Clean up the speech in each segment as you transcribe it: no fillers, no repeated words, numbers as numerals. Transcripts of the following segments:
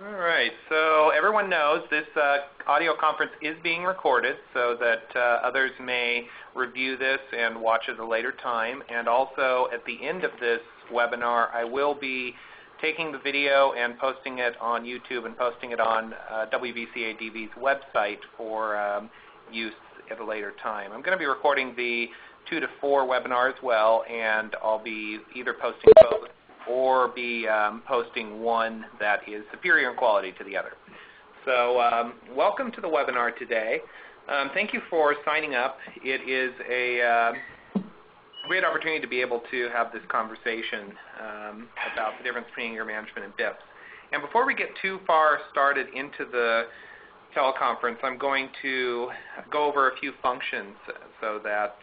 All right, so everyone knows this audio conference is being recorded so that others may review this and watch at a later time. And also at the end of this webinar, I will be taking the video and posting it on YouTube and posting it on WVCA-DV's website for use at a later time. I'm going to be recording the 2 to 4 webinar as well, and I'll be either posting both or be posting one that is superior in quality to the other. So welcome to the webinar today. Thank you for signing up. It is a great opportunity to be able to have this conversation about the difference between anger management and BIPs. And before we get too far started into the teleconference, I'm going to go over a few functions so that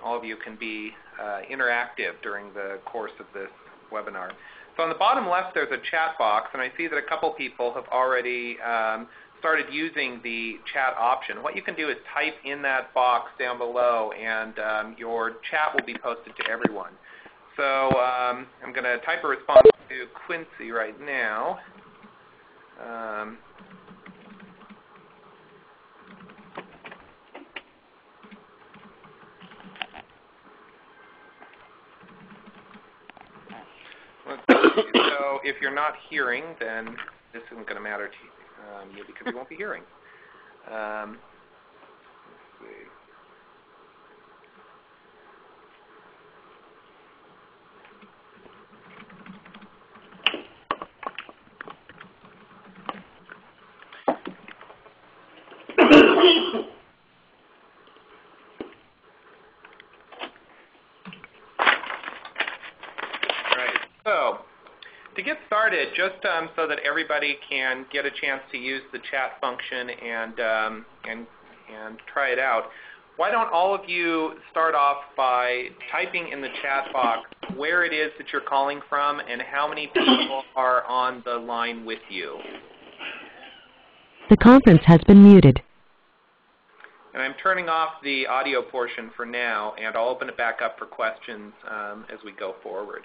all of you can be interactive during the course of this webinar. So on the bottom left there's a chat box, and I see that a couple people have already started using the chat option. What you can do is type in that box down below, and your chat will be posted to everyone. So I'm going to type a response to Quincy right now. So if you're not hearing, then this isn't going to matter to you because you won't be hearing. Let's see. So, to get started, just so that everybody can get a chance to use the chat function and try it out, why don't all of you start off by typing in the chat box where it is that you're calling from and how many people are on the line with you. The conference has been muted. And I'm turning off the audio portion for now, and I'll open it back up for questions as we go forward.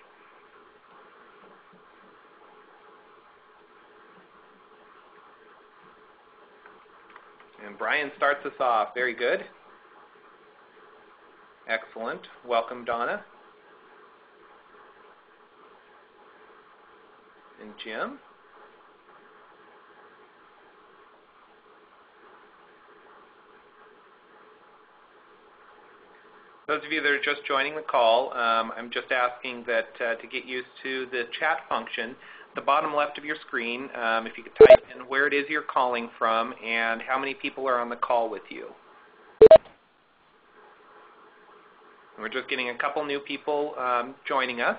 And Brian starts us off. Very good. Excellent. Welcome, Donna. And Jim. Those of you that are just joining the call, I'm just asking that to get used to the chat function, the bottom left of your screen, if you could type in where it is you're calling from and how many people are on the call with you. And we're just getting a couple new people joining us.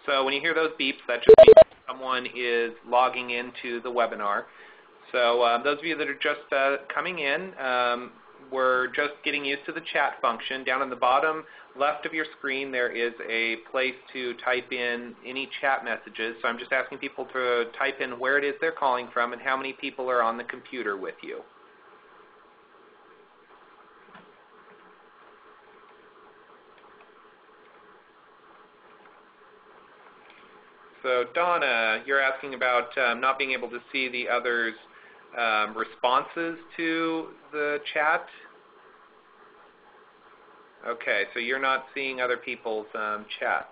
So when you hear those beeps, that just means someone is logging into the webinar. So those of you that are just coming in, we're just getting used to the chat function. Down on the bottom left of your screen, there is a place to type in any chat messages. So I'm just asking people to type in where it is they're calling from and how many people are on the computer with you. So Donna, you're asking about not being able to see the others' responses to the chat. Okay, so you're not seeing other people's chats.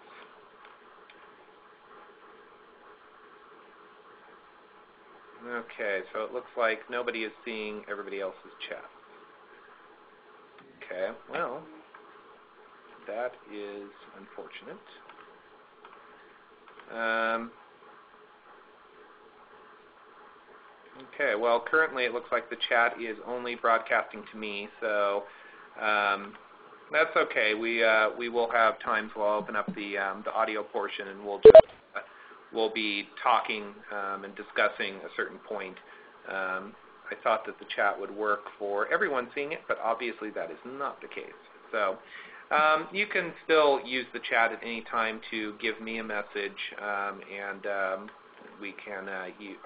Okay, so it looks like nobody is seeing everybody else's chats. Okay, well, that is unfortunate. Okay, well, currently it looks like the chat is only broadcasting to me, so that's okay. We will have times where I'll open up the audio portion, and we'll be talking and discussing a certain point. I thought that the chat would work for everyone seeing it, but obviously that is not the case. So you can still use the chat at any time to give me a message, and we can.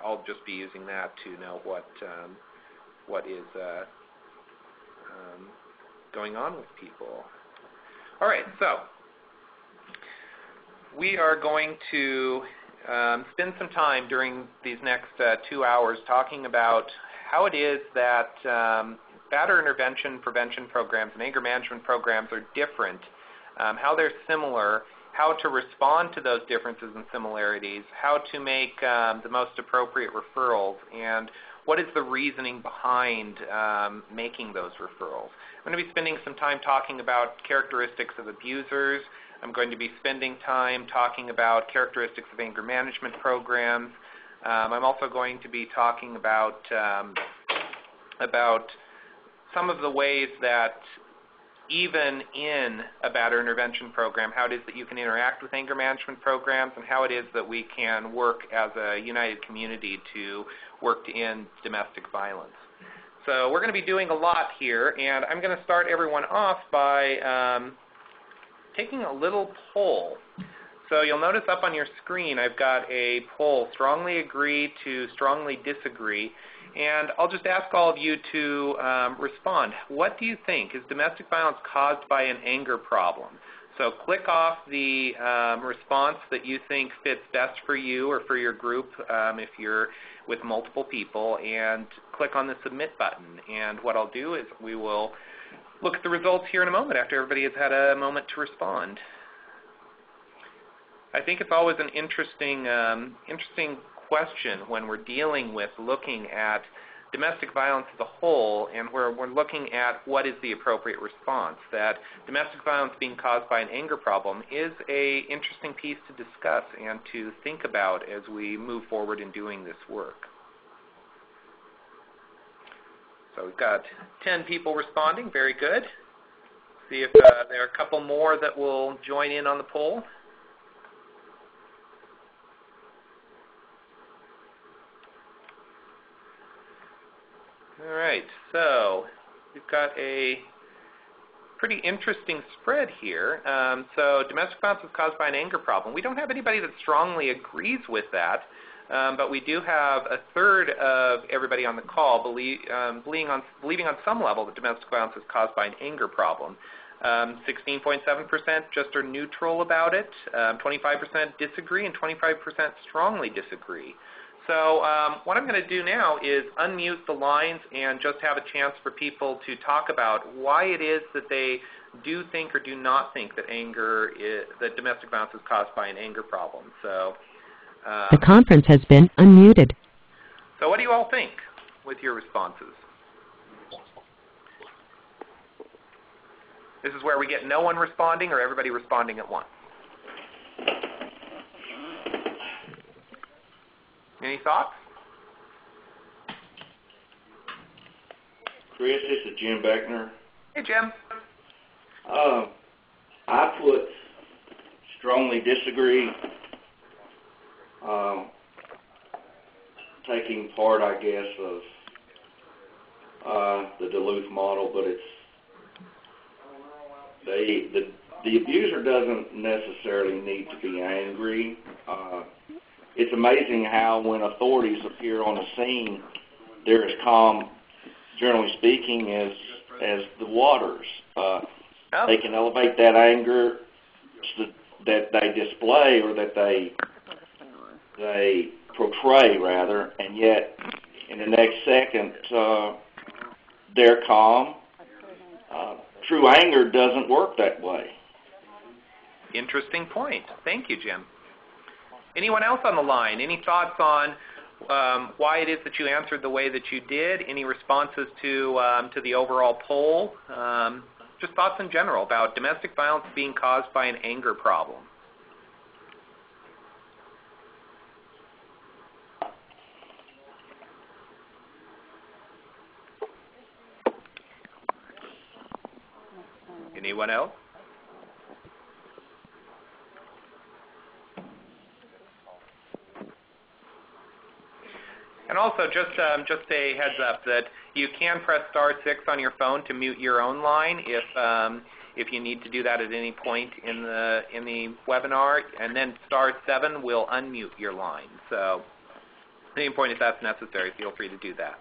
I'll just be using that to know what is going on with people. All right, so we are going to spend some time during these next 2 hours talking about how it is that batterer intervention prevention programs and anger management programs are different, how they're similar, how to respond to those differences and similarities, how to make the most appropriate referrals, and what is the reasoning behind making those referrals. I'm going to be spending some time talking about characteristics of abusers. I'm going to be spending time talking about characteristics of anger management programs. I'm also going to be talking about some of the ways that even in a batterer intervention program, how it is that you can interact with anger management programs and how it is that we can work as a united community to work to end domestic violence. So we're going to be doing a lot here, and I'm going to start everyone off by taking a little poll. So you'll notice up on your screen I've got a poll, strongly agree to strongly disagree, and I'll just ask all of you to respond. What do you think? Is domestic violence caused by an anger problem? So click off the response that you think fits best for you or for your group if you're with multiple people, and click on the submit button. And what I'll do is we will look at the results here in a moment after everybody has had a moment to respond. I think it's always an interesting question when we're dealing with looking at domestic violence as a whole, and where we're looking at what is the appropriate response. That domestic violence being caused by an anger problem is an interesting piece to discuss and to think about as we move forward in doing this work. So we've got 10 people responding. Very good. See if there are a couple more that will join in on the poll. All right, so we've got a pretty interesting spread here. So domestic violence is caused by an anger problem. We don't have anybody that strongly agrees with that, but we do have a third of everybody on the call believing on some level that domestic violence is caused by an anger problem. 16.7% just are neutral about it, 25% disagree, and 25% strongly disagree. So what I'm going to do now is unmute the lines and just have a chance for people to talk about why it is that they do think or do not think that that domestic violence is caused by an anger problem. So the conference has been unmuted. So what do you all think with your responses? This is where we get no one responding or everybody responding at once. Any thoughts? Chris, this is Jim Beckner. Hey, Jim. I put strongly disagree, taking part, I guess, of the Duluth model, but it's the abuser doesn't necessarily need to be angry. It's amazing how when authorities appear on the scene, they're as calm, generally speaking, as the waters. They can elevate that anger that they display or that they portray, rather, and yet in the next second they're calm. True anger doesn't work that way. Interesting point. Thank you, Jim. Anyone else on the line? Any thoughts on why it is that you answered the way that you did? Any responses to the overall poll? Just thoughts in general about domestic violence being caused by an anger problem. Anyone else? And also, just a heads up that you can press *6 on your phone to mute your own line if you need to do that at any point in the webinar, and then *7 will unmute your line. So, at any point if that's necessary, feel free to do that.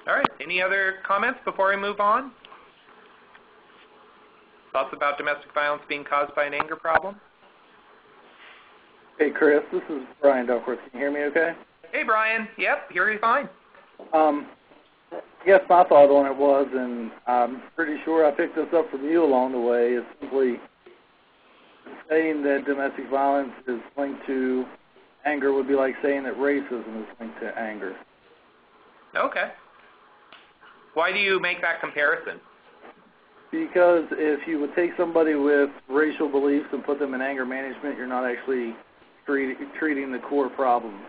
All right. Any other comments before we move on? Thoughts about domestic violence being caused by an anger problem? Hey, Chris, this is Brian Duckworth. Can you hear me okay? Hey, Brian. Yep, hear you fine. I guess my thought on it was, and I'm pretty sure I picked this up from you along the way, is simply saying that domestic violence is linked to anger would be like saying that racism is linked to anger. Okay. Why do you make that comparison? Because if you would take somebody with racial beliefs and put them in anger management, you're not actually treating the core problem.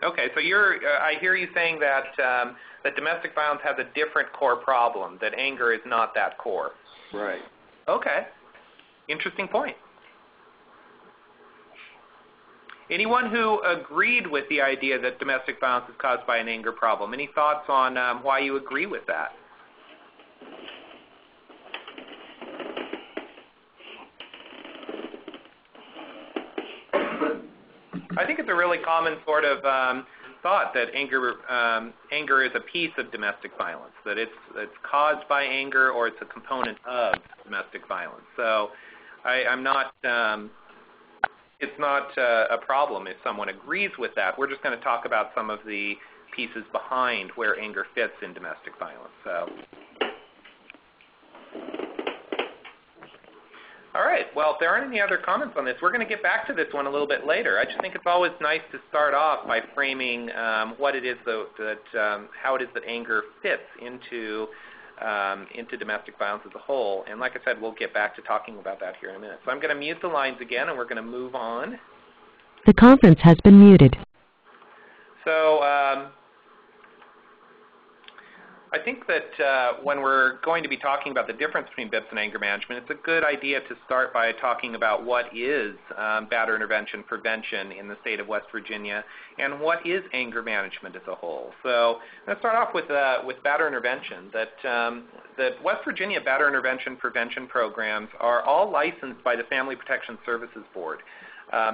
Okay, so I hear you saying that that domestic violence has a different core problem, that anger is not that core. Right. Okay. Interesting point. Anyone who agreed with the idea that domestic violence is caused by an anger problem? Any thoughts on why you agree with that? I think it's a really common sort of thought that anger is a piece of domestic violence, that it's caused by anger or it's a component of domestic violence. So I'm not. It's not a problem if someone agrees with that. We're just going to talk about some of the pieces behind where anger fits in domestic violence. So. All right. Well, if there aren't any other comments on this, we're going to get back to this one a little bit later. I just think it's always nice to start off by framing what it is how it is that anger fits into domestic violence as a whole. And like I said, we'll get back to talking about that here in a minute. So I'm going to mute the lines again, and we're going to move on. The conference has been muted. So I think that when we're going to be talking about the difference between BIPs and anger management, it's a good idea to start by talking about what is batterer intervention prevention in the state of West Virginia and what is anger management as a whole. So let's start off with batterer intervention. That West Virginia batterer intervention prevention programs are all licensed by the Family Protection Services Board.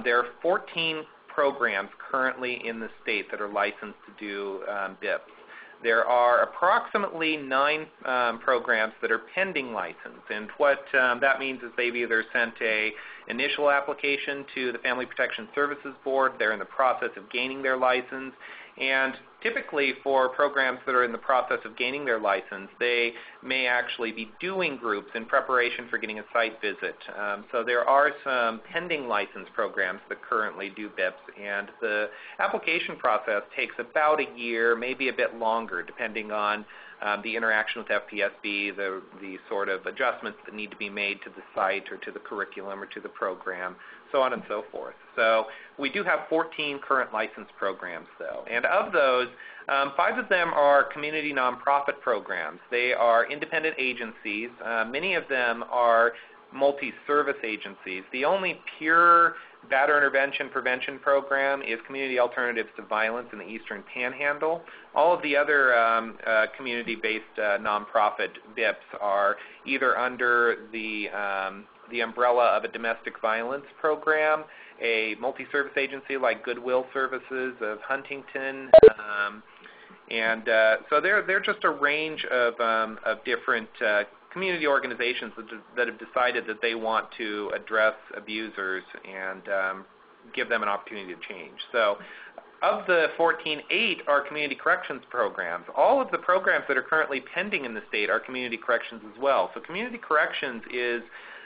There are 14 programs currently in the state that are licensed to do BIPs. There are approximately 9 programs that are pending license, and what that means is they've either sent an initial application to the Family Protection Services Board, they're in the process of gaining their license, and typically for programs that are in the process of gaining their license, they may actually be doing groups in preparation for getting a site visit. So there are some pending license programs that currently do BIPs, and the application process takes about a year, maybe a bit longer, depending on the interaction with FPSB, the sort of adjustments that need to be made to the site or to the curriculum or to the program, so on and so forth. So we do have 14 current licensed programs, though. And of those, 5 of them are community nonprofit programs. They are independent agencies. Many of them are multi-service agencies. The only pure batterer intervention prevention program is Community Alternatives to Violence in the Eastern Panhandle. All of the other community-based nonprofit BIPs are either under the umbrella of a domestic violence program, a multi-service agency like Goodwill Services of Huntington, and so they're just a range of different community organizations that have decided that they want to address abusers and give them an opportunity to change. So of the 14, 8 are community corrections programs. All of the programs that are currently pending in the state are community corrections as well. So community corrections is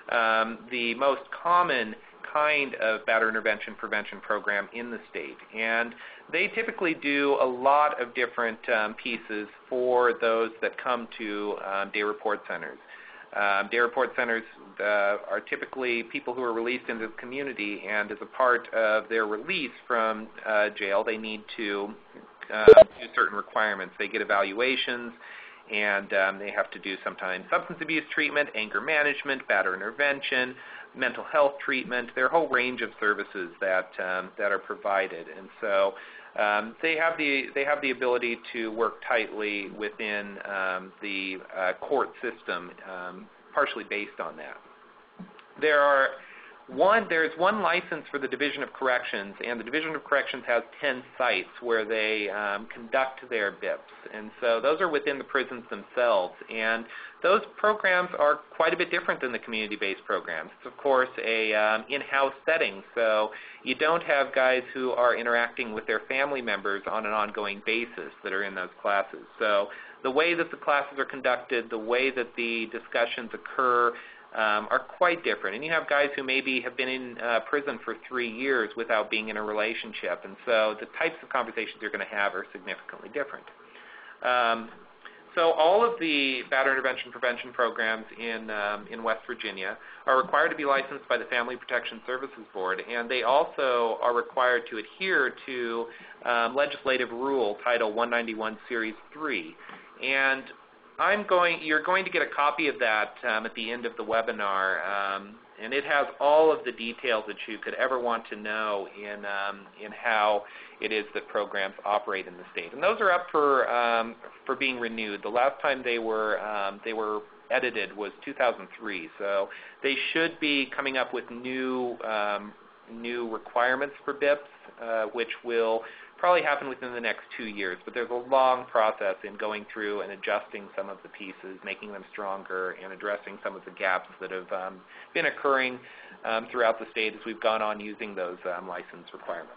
the most common kind of batterer intervention prevention program in the state. And they typically do a lot of different pieces for those that come to day report centers. Day report centers are typically people who are released into the community, and as a part of their release from jail, they need to do certain requirements. They get evaluations, and they have to do sometimes substance abuse treatment, anger management, batterer intervention, mental health treatment. There are a whole range of services that are provided, and so they have the ability to work tightly within the court system, partially based on that. There are There's one license for the Division of Corrections, and the Division of Corrections has 10 sites where they conduct their BIPs. And so those are within the prisons themselves. And those programs are quite a bit different than the community-based programs. It's, of course, a in-house setting, so you don't have guys who are interacting with their family members on an ongoing basis that are in those classes. So the way that the classes are conducted, the way that the discussions occur, are quite different. And you have guys who maybe have been in prison for 3 years without being in a relationship, and so the types of conversations you're going to have are significantly different. So all of the batterer intervention prevention programs in West Virginia are required to be licensed by the Family Protection Services Board, and they also are required to adhere to legislative rule Title 191 Series 3. And you're going to get a copy of that at the end of the webinar, and it has all of the details that you could ever want to know in how it is that programs operate in the state. And those are up for being renewed. The last time they were edited was 2003, so they should be coming up with new requirements for BIPs, which will probably happen within the next 2 years, but there's a long process in going through and adjusting some of the pieces, making them stronger, and addressing some of the gaps that have been occurring throughout the state as we've gone on using those license requirements.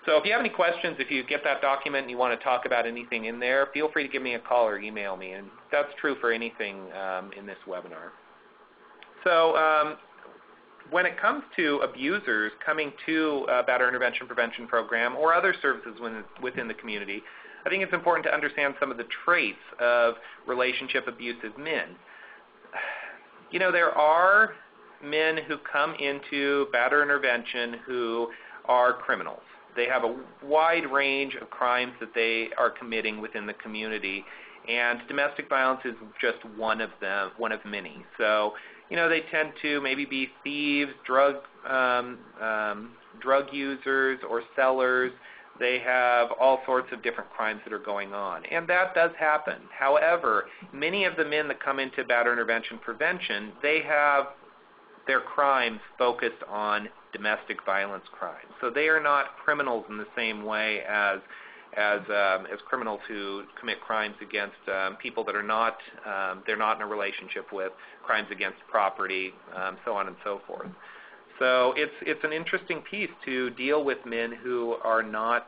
So if you have any questions, if you get that document and you want to talk about anything in there, feel free to give me a call or email me, and that's true for anything in this webinar. So when it comes to abusers coming to a batterer intervention prevention program or other services within the community, I think it's important to understand some of the traits of relationship abusive men. You know, there are men who come into batterer intervention who are criminals. They have a wide range of crimes that they are committing within the community, and domestic violence is just one of them, one of many. So, you know, they tend to maybe be thieves, drug users, or sellers. They have all sorts of different crimes that are going on, and that does happen. However, many of the men that come into batterer intervention prevention, they have their crimes focused on domestic violence crimes. So they are not criminals in the same way as criminals who commit crimes against people that are not they're not in a relationship with, crimes against property, so on and so forth. So it's an interesting piece to deal with men who are not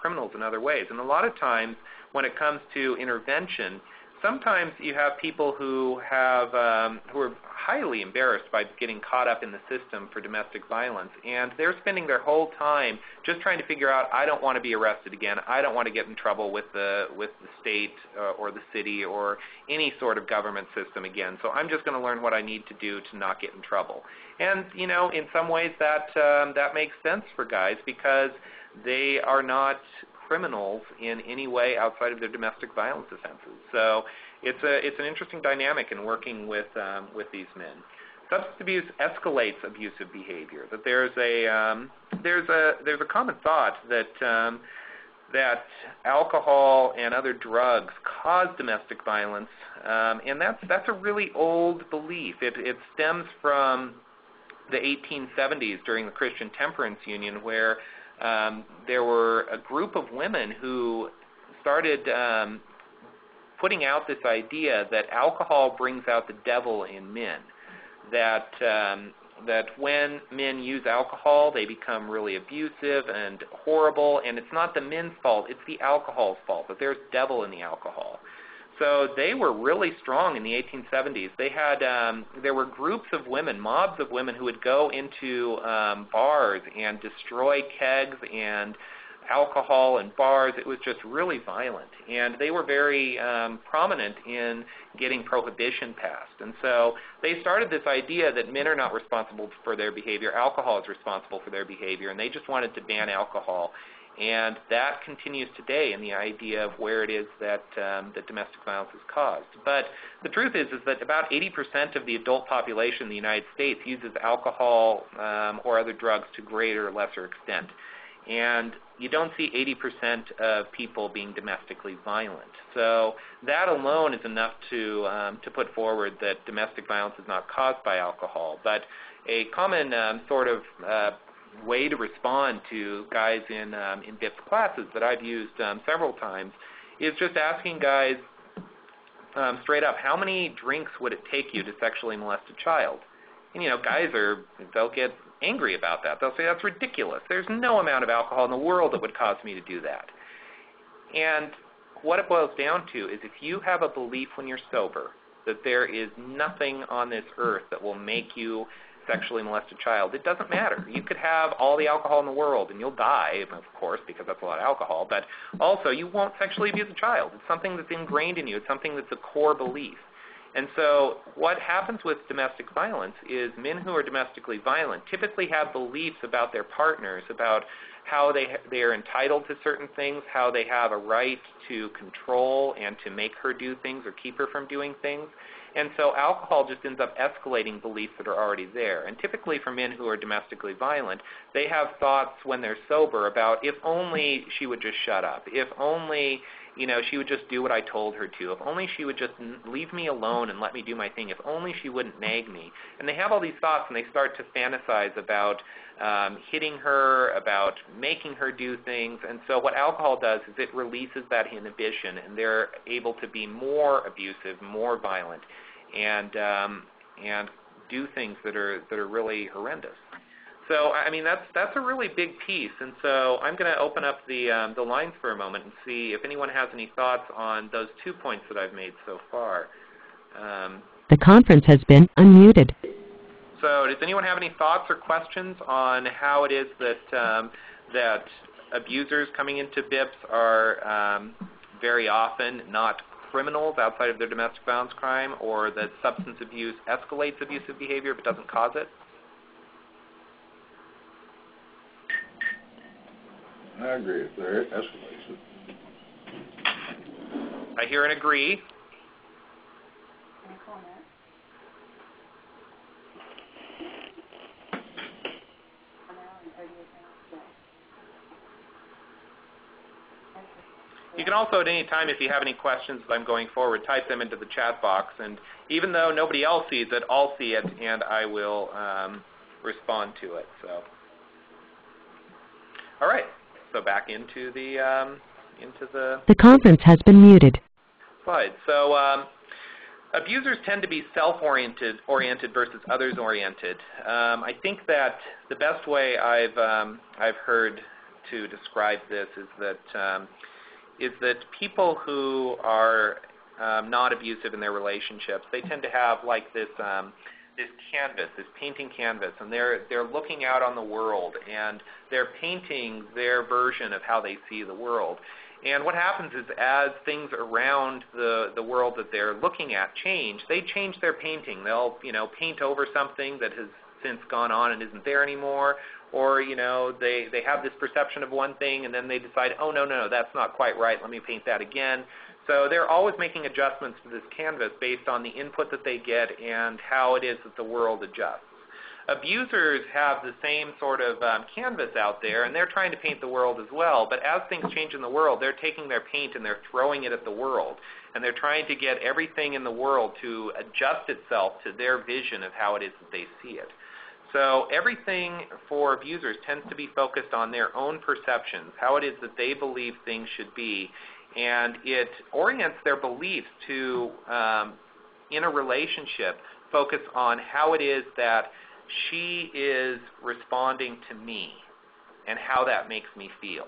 criminals in other ways. And a lot of times when it comes to intervention, sometimes you have people who are highly embarrassed by getting caught up in the system for domestic violence, and they're spending their whole time just trying to figure out, I don't want to be arrested again, I don't want to get in trouble with the state or the city or any sort of government system again, so I'm just going to learn what I need to do to not get in trouble. And, you know, in some ways that makes sense for guys because they are not criminals in any way outside of their domestic violence offenses. So it's an interesting dynamic in working with these men. Substance abuse escalates abusive behavior. That there's a common thought that alcohol and other drugs cause domestic violence, and that's a really old belief. It stems from the 1870s during the Christian Temperance Union, where there were a group of women who started putting out this idea that alcohol brings out the devil in men, that when men use alcohol, they become really abusive and horrible, and it's not the men's fault, it's the alcohol's fault, that there's devil in the alcohol. So they were really strong in the 1870s. They had there were groups of women, mobs of women, who would go into bars and destroy kegs and alcohol and bars. It was just really violent, and they were very prominent in getting prohibition passed. And so they started this idea that men are not responsible for their behavior, alcohol is responsible for their behavior, and they just wanted to ban alcohol. And that continues today in the idea of where it is that domestic violence is caused. But the truth is that about 80% of the adult population in the United States uses alcohol or other drugs to greater or lesser extent. And you don't see 80% of people being domestically violent. So that alone is enough to put forward that domestic violence is not caused by alcohol. But a common sort of way to respond to guys in BIPS classes that I've used several times is just asking guys straight up, how many drinks would it take you to sexually molest a child? And, guys they'll get angry about that. They'll say, that's ridiculous. There's no amount of alcohol in the world that would cause me to do that. And what it boils down to is if you have a belief when you're sober that there is nothing on this earth that will make you sexually molest a child, it doesn't matter. You could have all the alcohol in the world and you'll die, of course, because that's a lot of alcohol, but also you won't sexually abuse a child. It's something that's ingrained in you. It's something that's a core belief. And so what happens with domestic violence is men who are domestically violent typically have beliefs about their partners, about how they are entitled to certain things, how they have a right to control and to make her do things or keep her from doing things. And so alcohol just ends up escalating beliefs that are already there. And typically for men who are domestically violent, they have thoughts when they're sober about if only she would just shut up, if only she would just do what I told her to, if only she would just leave me alone and let me do my thing, if only she wouldn't nag me. And they have all these thoughts and they start to fantasize about hitting her, about making her do things. And so what alcohol does is it releases that inhibition and they're able to be more abusive, more violent, and do things that are really horrendous. So, I mean, that's a really big piece, and so I'm going to open up the lines for a moment and see if anyone has any thoughts on those 2 points that I've made so far. The conference has been unmuted. So, does anyone have any thoughts or questions on how it is that that abusers coming into BIPS are very often not criminals outside of their domestic violence crime, or that substance abuse escalates abusive behavior but doesn't cause it? I agree with that. It escalates it. I hear and agree. You can also at any time, if you have any questions as I'm going forward, type them into the chat box. And even though nobody else sees it, I'll see it and I will respond to it. So, all right. So back into the The conference has been muted. slide. So abusers tend to be self-oriented versus others-oriented. I think that the best way I've heard to describe this is that people who are not abusive in their relationships, they tend to have like this canvas, this painting canvas, and they're looking out on the world and they're painting their version of how they see the world. And what happens is as things around the world that they're looking at change, they change their painting. They'll paint over something that has since gone on and isn't there anymore, or they have this perception of one thing and then they decide, oh no, that's not quite right, let me paint that again. So they're always making adjustments to this canvas based on the input that they get and how it is that the world adjusts. Abusers have the same sort of canvas out there, and they're trying to paint the world as well, but as things change in the world, they're taking their paint and they're throwing it at the world, and they're trying to get everything in the world to adjust itself to their vision of how it is that they see it. So everything for abusers tends to be focused on their own perceptions, how it is that they believe things should be, and it orients their beliefs to, in a relationship, focus on how it is that she is responding to me and how that makes me feel.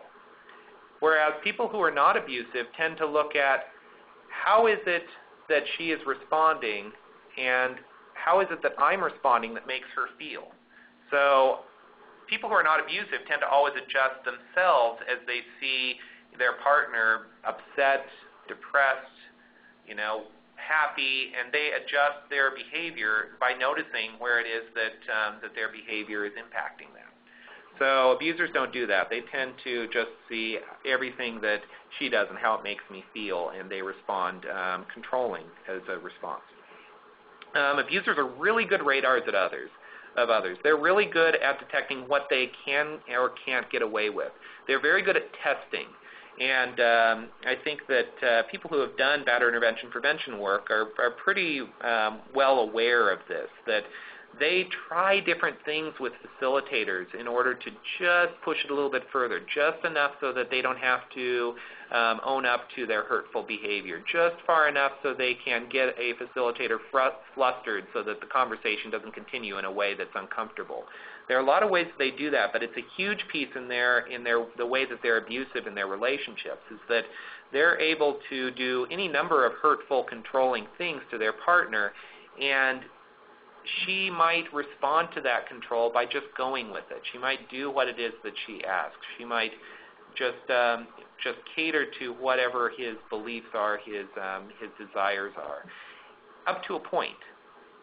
Whereas people who are not abusive tend to look at how is it that she is responding and how is it that I'm responding that makes her feel. So people who are not abusive tend to always adjust themselves as they see their partner upset, depressed, happy, and they adjust their behavior by noticing where it is that their behavior is impacting them. So abusers don't do that. They tend to just see everything that she does and how it makes me feel, and they respond controlling as a response. Abusers are really good radars of others. They're really good at detecting what they can or can't get away with. They're very good at testing. And I think that people who have done batterer intervention prevention work are pretty well aware of this, that they try different things with facilitators in order to just push it a little bit further, just enough so that they don't have to own up to their hurtful behavior, just far enough so they can get a facilitator flustered so that the conversation doesn't continue in a way that's uncomfortable. There are a lot of ways that they do that, but it's a huge piece in the way that they're abusive in their relationships, is that they're able to do any number of hurtful, controlling things to their partner, and she might respond to that control by just going with it. She might do what it is that she asks. She might just cater to whatever his beliefs are, his desires are, up to a point.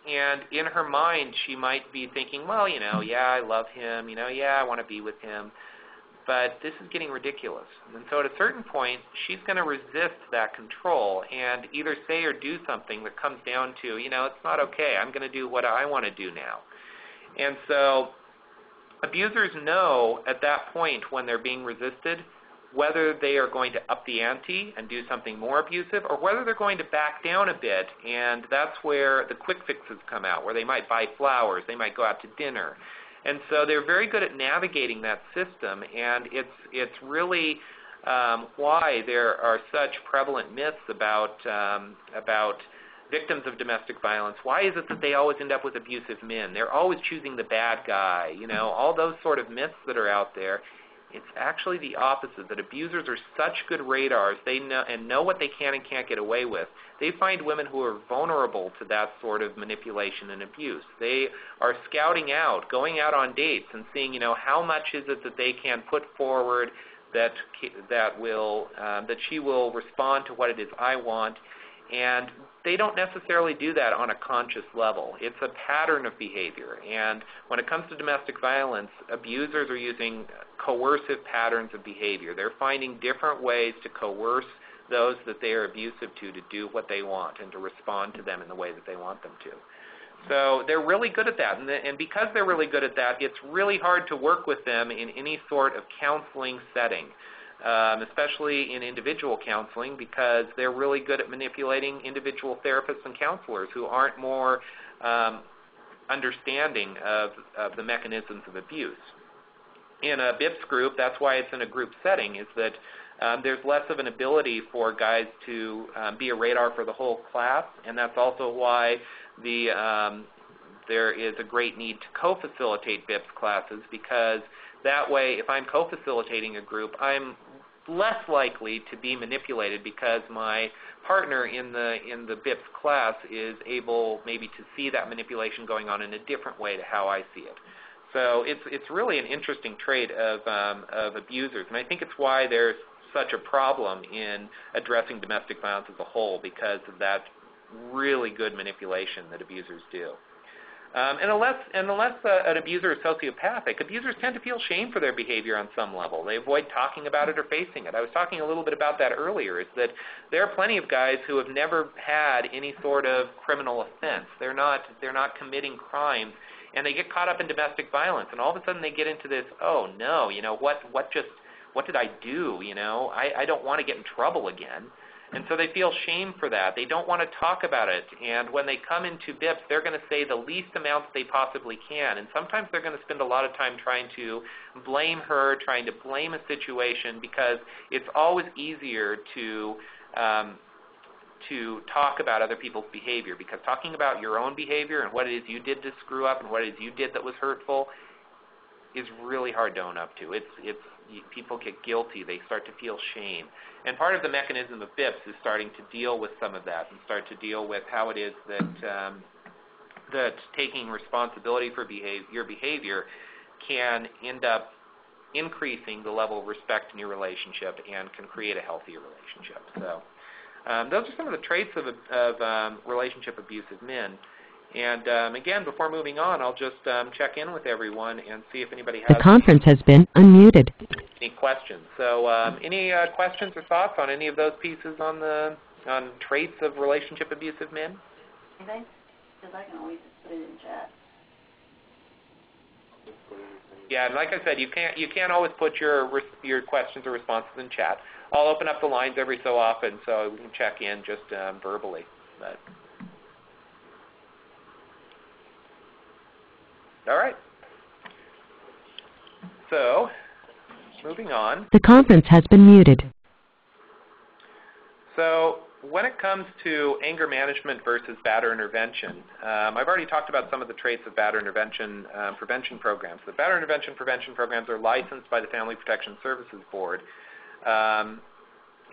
And in her mind, she might be thinking, well, yeah, I love him, yeah, I want to be with him, but this is getting ridiculous. And so at a certain point, she's going to resist that control and either say or do something that comes down to, it's not okay, I'm going to do what I want to do now. And so abusers know at that point when they're being resisted whether they are going to up the ante and do something more abusive or whether they're going to back down a bit, and that's where the quick fixes come out, where they might buy flowers, they might go out to dinner. And so they're very good at navigating that system, and it's really why there are such prevalent myths about victims of domestic violence. Why is it that they always end up with abusive men? They're always choosing the bad guy, all those sort of myths that are out there. It's actually the opposite, that abusers are such good radars, they know what they can and can't get away with. They find women who are vulnerable to that sort of manipulation and abuse. They are scouting out, going out on dates and seeing, how much is it that they can put forward that she will respond to what it is I want. And they don't necessarily do that on a conscious level. It's a pattern of behavior. And when it comes to domestic violence, abusers are using coercive patterns of behavior. They're finding different ways to coerce those that they are abusive to do what they want and to respond to them in the way that they want them to. So they're really good at that. And because they're really good at that, it's really hard to work with them in any sort of counseling setting. Especially in individual counseling, because they're really good at manipulating individual therapists and counselors who aren't more understanding of the mechanisms of abuse. In a BIPS group, that's why it's in a group setting, is that there's less of an ability for guys to be a radar for the whole class, and that's also why there is a great need to co-facilitate BIPS classes, because that way, if I'm co-facilitating a group, I'm less likely to be manipulated because my partner in the BIPS class is able maybe to see that manipulation going on in a different way to how I see it. So it's really an interesting trait of abusers, and I think it's why there's such a problem in addressing domestic violence as a whole, because of that really good manipulation that abusers do. Unless an abuser is sociopathic, abusers tend to feel shame for their behavior on some level. They avoid talking about it or facing it. I was talking a little bit about that earlier, is that there are plenty of guys who have never had any sort of criminal offense. They're not committing crimes, and they get caught up in domestic violence, and all of a sudden they get into this, oh no, what did I do? I don't want to get in trouble again. And so they feel shame for that. They don't want to talk about it. And when they come into BIPS, they're going to say the least amounts they possibly can. And sometimes they're going to spend a lot of time trying to blame her, trying to blame a situation, because it's always easier to talk about other people's behavior. Because talking about your own behavior and what it is you did to screw up and what it is you did that was hurtful is really hard to own up to. People get guilty. They start to feel shame. And part of the mechanism of BIPS is starting to deal with some of that and start to deal with how it is that taking responsibility for your behavior can end up increasing the level of respect in your relationship and can create a healthier relationship. So those are some of the traits of relationship abusive men. And again, before moving on, I'll just check in with everyone and see if anybody has The conference has been unmuted. any questions. So any questions or thoughts on any of those pieces on traits of relationship abusive men? Anything? Because I can always put it in chat. Yeah, and like I said, you can't always put your questions or responses in chat. I'll open up the lines every so often so we can check in just verbally. But All right. So, moving on. The conference has been muted. So, when it comes to anger management versus batterer intervention, I've already talked about some of the traits of batterer intervention prevention programs. The batterer intervention prevention programs are licensed by the Family Protection Services Board.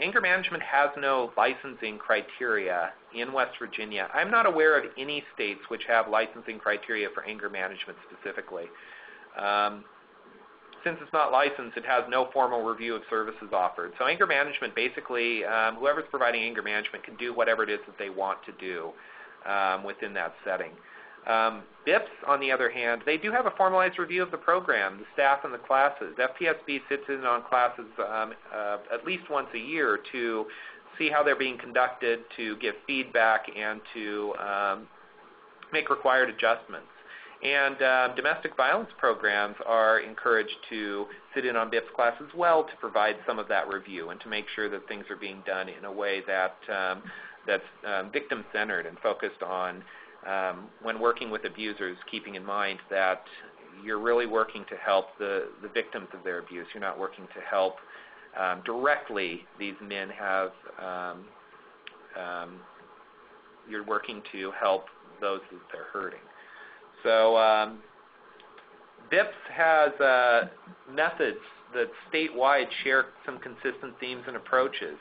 Anger management has no licensing criteria in West Virginia. I'm not aware of any states which have licensing criteria for anger management specifically. Since it's not licensed, it has no formal review of services offered. So anger management, basically, whoever's providing anger management can do whatever it is that they want to do within that setting. BIPs, on the other hand, they do have a formalized review of the program, the staff and the classes. FPSB sits in on classes at least once a year to see how they're being conducted, to give feedback, and to make required adjustments. And domestic violence programs are encouraged to sit in on BIPs class as well to provide some of that review and to make sure that things are being done in a way that that's victim-centered and focused on, when working with abusers, keeping in mind that you're really working to help the victims of their abuse. You're not working to help directly these men have, you're working to help those that they're hurting. So BIPs has methods that statewide share some consistent themes and approaches.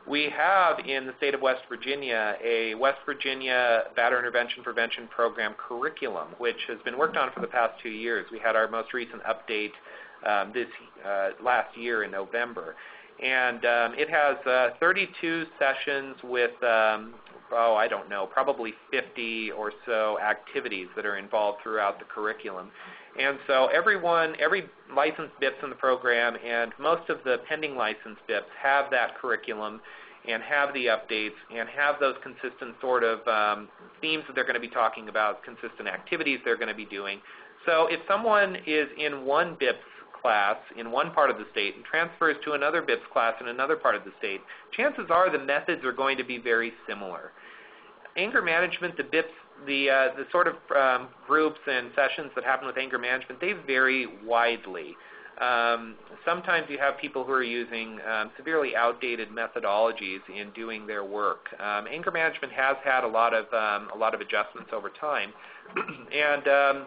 We have in the state of West Virginia a West Virginia Batterer Intervention Prevention Program curriculum, which has been worked on for the past 2 years. We had our most recent update this last year in November. And it has 32 sessions with I don't know, probably 50 or so activities that are involved throughout the curriculum. And so every licensed BIPs in the program and most of the pending licensed BIPs have that curriculum and have the updates and have those consistent sort of themes that they're going to be talking about, consistent activities they're going to be doing. So if someone is in one BIPs class in one part of the state and transfers to another BIPs class in another part of the state, chances are the methods are going to be very similar. Anger management, the BIPs, the sort of groups and sessions that happen with anger management, they vary widely. Sometimes you have people who are using severely outdated methodologies in doing their work. Anger management has had a lot of adjustments over time, and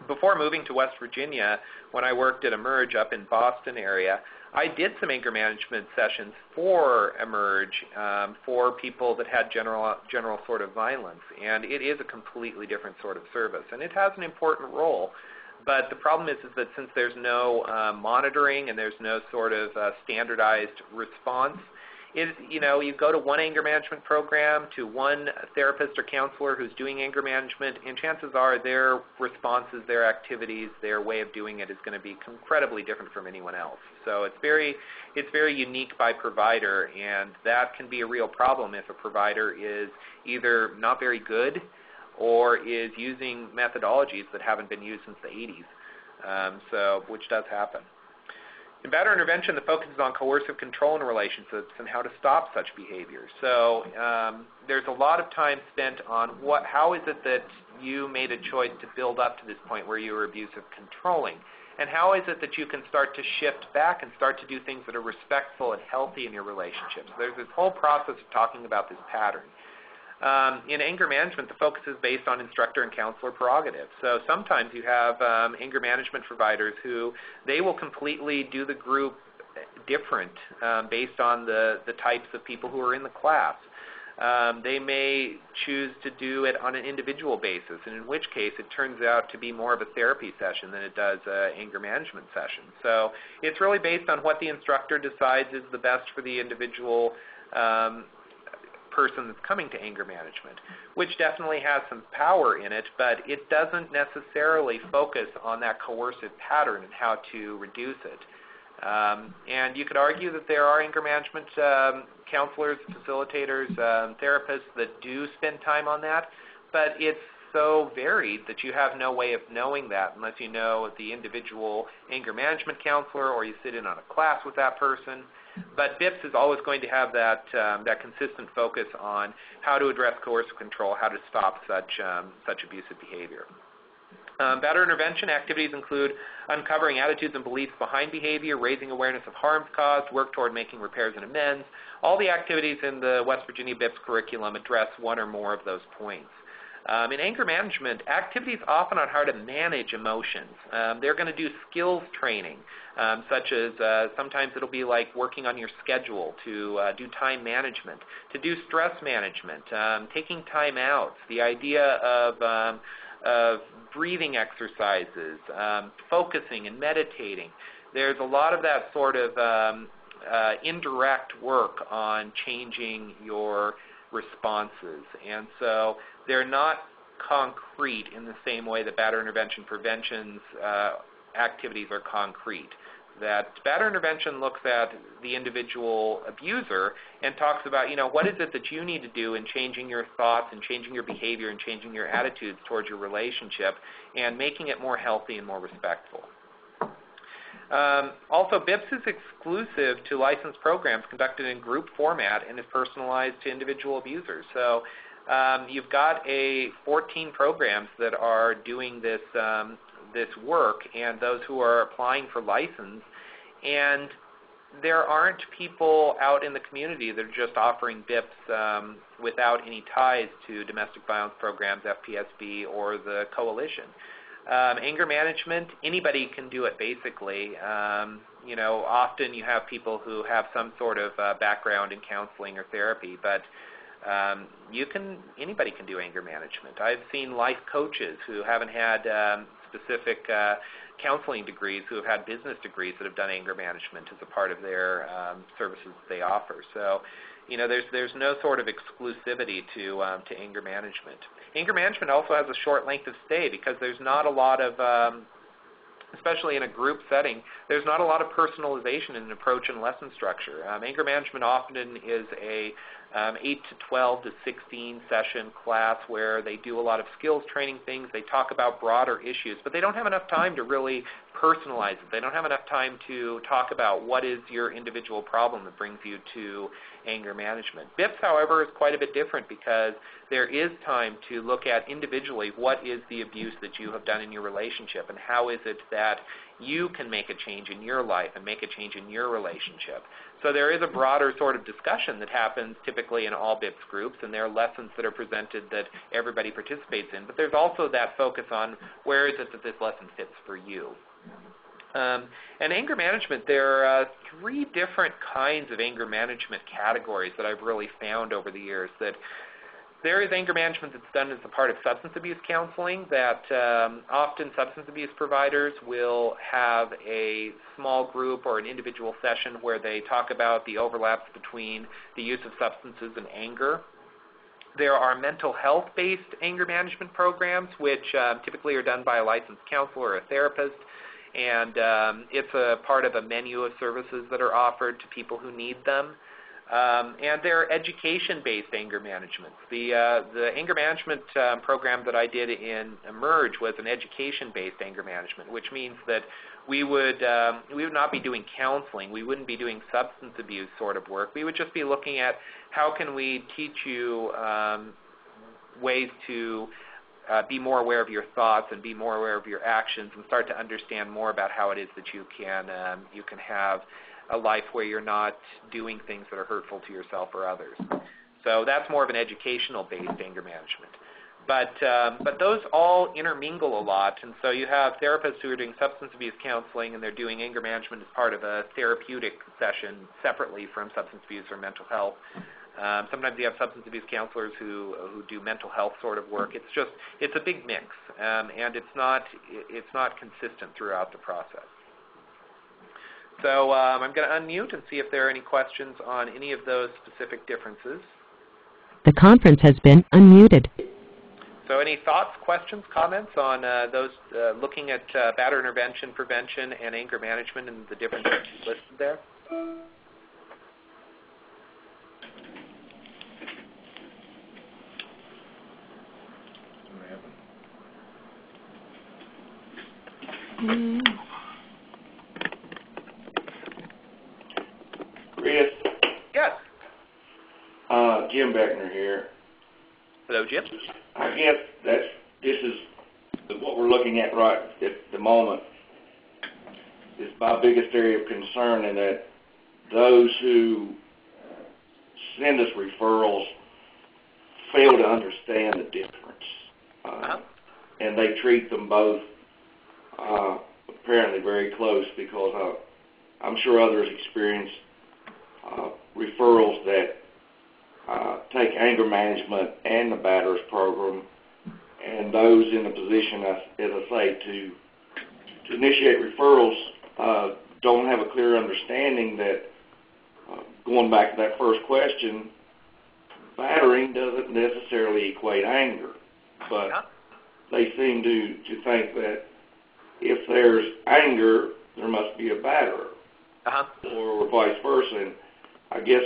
before moving to West Virginia, when I worked at Emerge up in Boston area, I did some anger management sessions for Emerge for people that had general sort of violence, and it is a completely different sort of service, and it has an important role. But the problem is that since there's no monitoring and there's no sort of standardized response, you go to one anger management program, to one therapist or counselor who's doing anger management, and chances are their responses, their activities, their way of doing it is going to be incredibly different from anyone else. So it's very unique by provider, and that can be a real problem if a provider is either not very good or is using methodologies that haven't been used since the 80s, which does happen. In batterer intervention, the focus is on coercive control in relationships and how to stop such behavior. So there's a lot of time spent on how is it that you made a choice to build up to this point where you were abusive controlling, and how is it that you can start to shift back and start to do things that are respectful and healthy in your relationships. There's this whole process of talking about this pattern. In anger management, the focus is based on instructor and counselor prerogative. So sometimes you have anger management providers who they will completely do the group different based on the types of people who are in the class. They may choose to do it on an individual basis, and in which case it turns out to be more of a therapy session than it does an anger management session. So it's really based on what the instructor decides is the best for the individual person that's coming to anger management, which definitely has some power in it, but it doesn't necessarily focus on that coercive pattern and how to reduce it. And you could argue that there are anger management counselors, facilitators, therapists that do spend time on that, but it's so varied that you have no way of knowing that unless you know the individual anger management counselor or you sit in on a class with that person. But BIPs is always going to have that consistent focus on how to address coercive control, how to stop such abusive behavior. Batterer intervention activities include uncovering attitudes and beliefs behind behavior, raising awareness of harms caused, work toward making repairs and amends. All the activities in the West Virginia BIPS curriculum address one or more of those points. In anger management, activities often on how to manage emotions. They're going to do skills training, such as sometimes it'll be like working on your schedule to do time management, to do stress management, taking time outs, the idea of breathing exercises, focusing and meditating. There's a lot of that sort of indirect work on changing your responses. And so they're not concrete in the same way that Batterer intervention prevention's activities are concrete. That Batterer intervention looks at the individual abuser and talks about, what is it that you need to do in changing your thoughts and changing your behavior and changing your attitudes towards your relationship and making it more healthy and more respectful. Also, BIPS is exclusive to licensed programs conducted in group format and is personalized to individual abusers. So you've got 14 programs that are doing this work and those who are applying for license, and there aren't people out in the community that are just offering BIPS without any ties to domestic violence programs, FPSB, or the coalition. Anger management, anybody can do it basically. Often you have people who have some sort of background in counseling or therapy, but anybody can do anger management. I've seen life coaches who haven't had specific counseling degrees, who have had business degrees that have done anger management as a part of their services they offer. So, there's no sort of exclusivity to anger management. Anger management also has a short length of stay because there's not a lot of, especially in a group setting, there's not a lot of personalization in approach and lesson structure. Anger management often is a 8 to 12 to 16 session class where they do a lot of skills training things. They talk about broader issues, but they don't have enough time to really personalize it. They don't have enough time to talk about what is your individual problem that brings you to anger management. BIPS, however, is quite a bit different because there is time to look at individually what is the abuse that you have done in your relationship and how is it that you can make a change in your life and make a change in your relationship. So there is a broader sort of discussion that happens typically in all BIPS groups, and there are lessons that are presented that everybody participates in, but there's also that focus on where is it that this lesson fits for you. And anger management, there are 3 different kinds of anger management categories that I've really found over the years. That there is anger management that's done as a part of substance abuse counseling, that often substance abuse providers will have a small group or an individual session where they talk about the overlaps between the use of substances and anger. There are mental health-based anger management programs, which typically are done by a licensed counselor or a therapist, and it's a part of a menu of services that are offered to people who need them. And there are education-based anger management. The anger management program that I did in Emerge was an education-based anger management, which means that we would not be doing counseling. We wouldn't be doing substance abuse sort of work. We would just be looking at how can we teach you ways to be more aware of your thoughts and be more aware of your actions and start to understand more about how it is that you can have a life where you're not doing things that are hurtful to yourself or others. So that's more of an educational-based anger management. But those all intermingle a lot, and so you have therapists who are doing substance abuse counseling and they're doing anger management as part of a therapeutic session separately from substance abuse or mental health. Sometimes you have substance abuse counselors who do mental health sort of work. It's a big mix, and it's not consistent throughout the process. So I'm going to unmute and see if there are any questions on any of those specific differences. The conference has been unmuted. So any thoughts, questions, comments on those looking at batterer intervention, prevention, and anger management and the differences listed there? Chris? Yes. Jim Beckner here. Hello, Jim. I guess this is what we're looking at right at the moment is my biggest area of concern, in that those who send us referrals fail to understand the difference. And they treat them both apparently very close, because I'm sure others experience referrals that take anger management and the Batterers program, and those in a position, as I say, to initiate referrals don't have a clear understanding that, going back to that first question, battering doesn't necessarily equate anger, but they seem to think that if there's anger, there must be a batterer, or vice versa. And I guess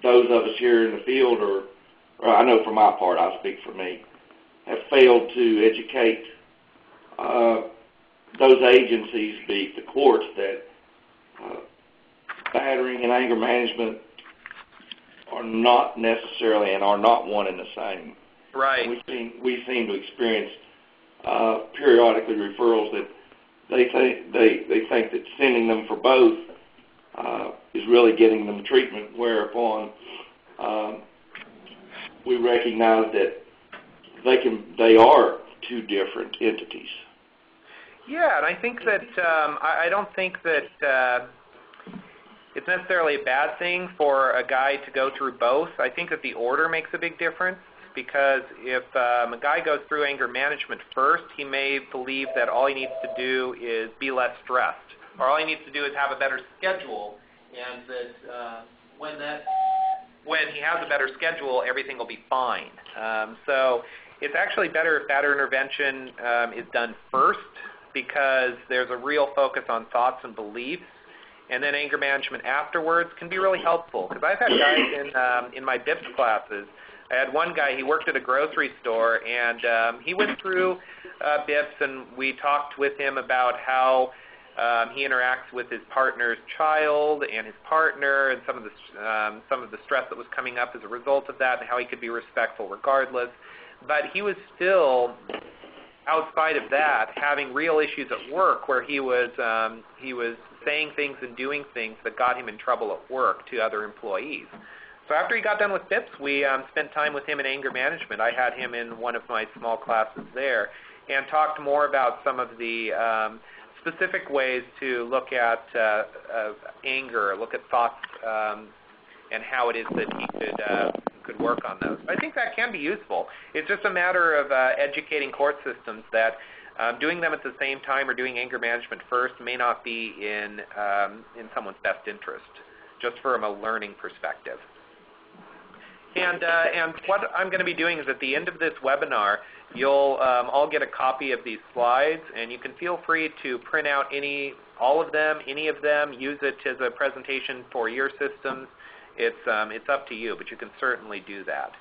those of us here in the field, or I know for my part, I'll speak for me, have failed to educate those agencies, be it the courts, that battering and anger management are not necessarily and are not one and the same. Right. We seem to experience periodically referrals that they think that sending them for both is really getting them treatment, whereupon we recognize that they are two different entities. Yeah, and I think that I don't think that it's necessarily a bad thing for a guy to go through both. I think that the order makes a big difference, because if a guy goes through anger management first, he may believe that all he needs to do is be less stressed, or all he needs to do is have a better schedule, and that when he has a better schedule, everything will be fine. So it's actually better if batter intervention is done first, because there's a real focus on thoughts and beliefs, and then anger management afterwards can be really helpful. Because I've had guys in my BIPS classes. I had one guy, he worked at a grocery store, and he went through BIPS, and we talked with him about how he interacts with his partner's child and his partner, and some of the stress that was coming up as a result of that, and how he could be respectful regardless. But he was still, outside of that, having real issues at work, where he was saying things and doing things that got him in trouble at work to other employees. So after he got done with BIPS, we spent time with him in anger management. I had him in one of my small classes there, and talked more about some of the specific ways to look at anger, look at thoughts, and how it is that he could work on those. I think that can be useful. It's just a matter of educating court systems that doing them at the same time, or doing anger management first, may not be in someone's best interest, just from a learning perspective. And what I'm going to be doing is, at the end of this webinar, you'll all get a copy of these slides, and you can feel free to print out all of them, any of them, use it as a presentation for your systems. It's up to you, but you can certainly do that.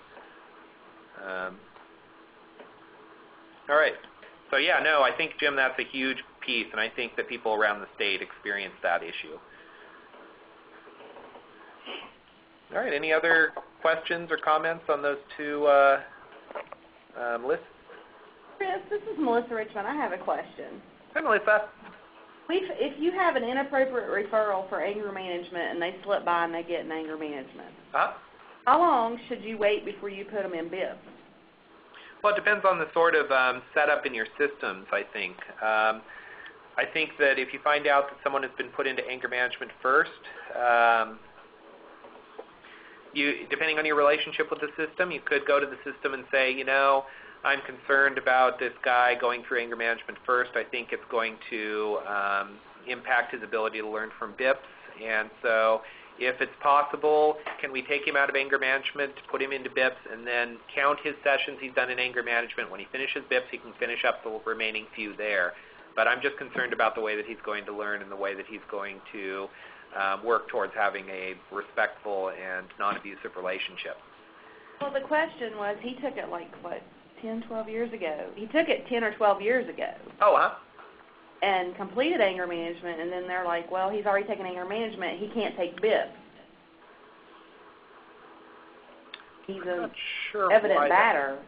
All right. So yeah, no, I think, Jim, that's a huge piece, and I think that people around the state experience that issue. All right, any other questions or comments on those two lists? Chris, this is Melissa Richmond. I have a question. Hi, Melissa. If you have an inappropriate referral for anger management and they slip by and they get an anger management, how long should you wait before you put them in BIPS? Well, it depends on the sort of setup in your systems, I think. I think that if you find out that someone has been put into anger management first, depending on your relationship with the system, you could go to the system and say, I'm concerned about this guy going through anger management first. I think it's going to impact his ability to learn from BIPS. And so if it's possible, can we take him out of anger management, put him into BIPS, and then count his sessions he's done in anger management? When he finishes BIPS, he can finish up the remaining few there. But I'm just concerned about the way that he's going to learn and the way that he's going to work towards having a respectful and non-abusive relationship. Well, the question was, he took it 10, 12 years ago. He took it 10 or 12 years ago. Oh, and completed anger management, and then they're like, well, he's already taken anger management. He can't take BIPS. He's an evident batter.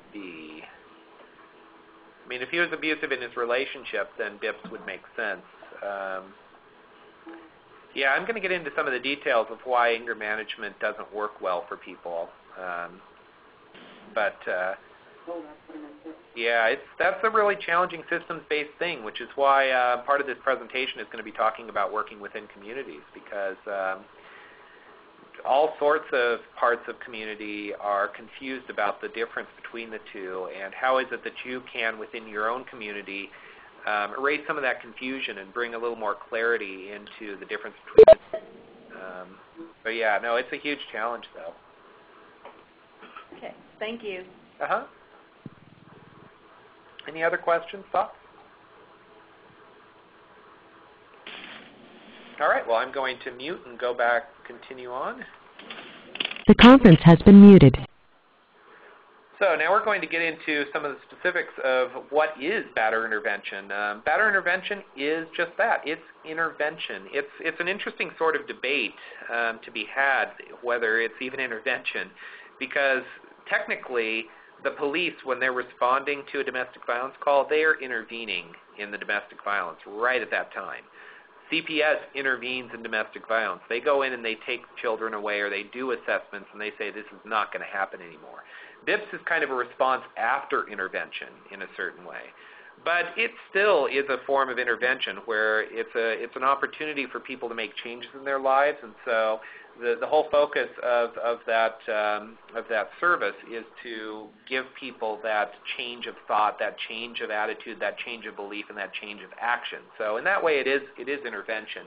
I mean, if he was abusive in his relationship, then BIPS would make sense. Yeah, I'm going to get into some of the details of why anger management doesn't work well for people. Yeah, that's a really challenging systems-based thing, which is why part of this presentation is going to be talking about working within communities, because all sorts of parts of community are confused about the difference between the two, and how is it that you can, within your own community, erase some of that confusion and bring a little more clarity into the difference between the two. But yeah, no, it's a huge challenge, though. Okay, thank you. Uh-huh. Any other questions, thoughts? All right, well, I'm going to mute and go back, continue on. The conference has been muted. So now we're going to get into some of the specifics of what is Batterer intervention. Batterer intervention is just that. It's intervention. It's an interesting sort of debate to be had, whether it's even intervention, because technically the police, when they're responding to a domestic violence call, they are intervening in the domestic violence right at that time. CPS intervenes in domestic violence. They go in and they take children away, or they do assessments and they say this is not going to happen anymore. BIPS is kind of a response after intervention in a certain way. But it still is a form of intervention where it's an opportunity for people to make changes in their lives, and so the whole focus of that service is to give people that change of thought, that change of attitude, that change of belief, and that change of action. So in that way, it is intervention.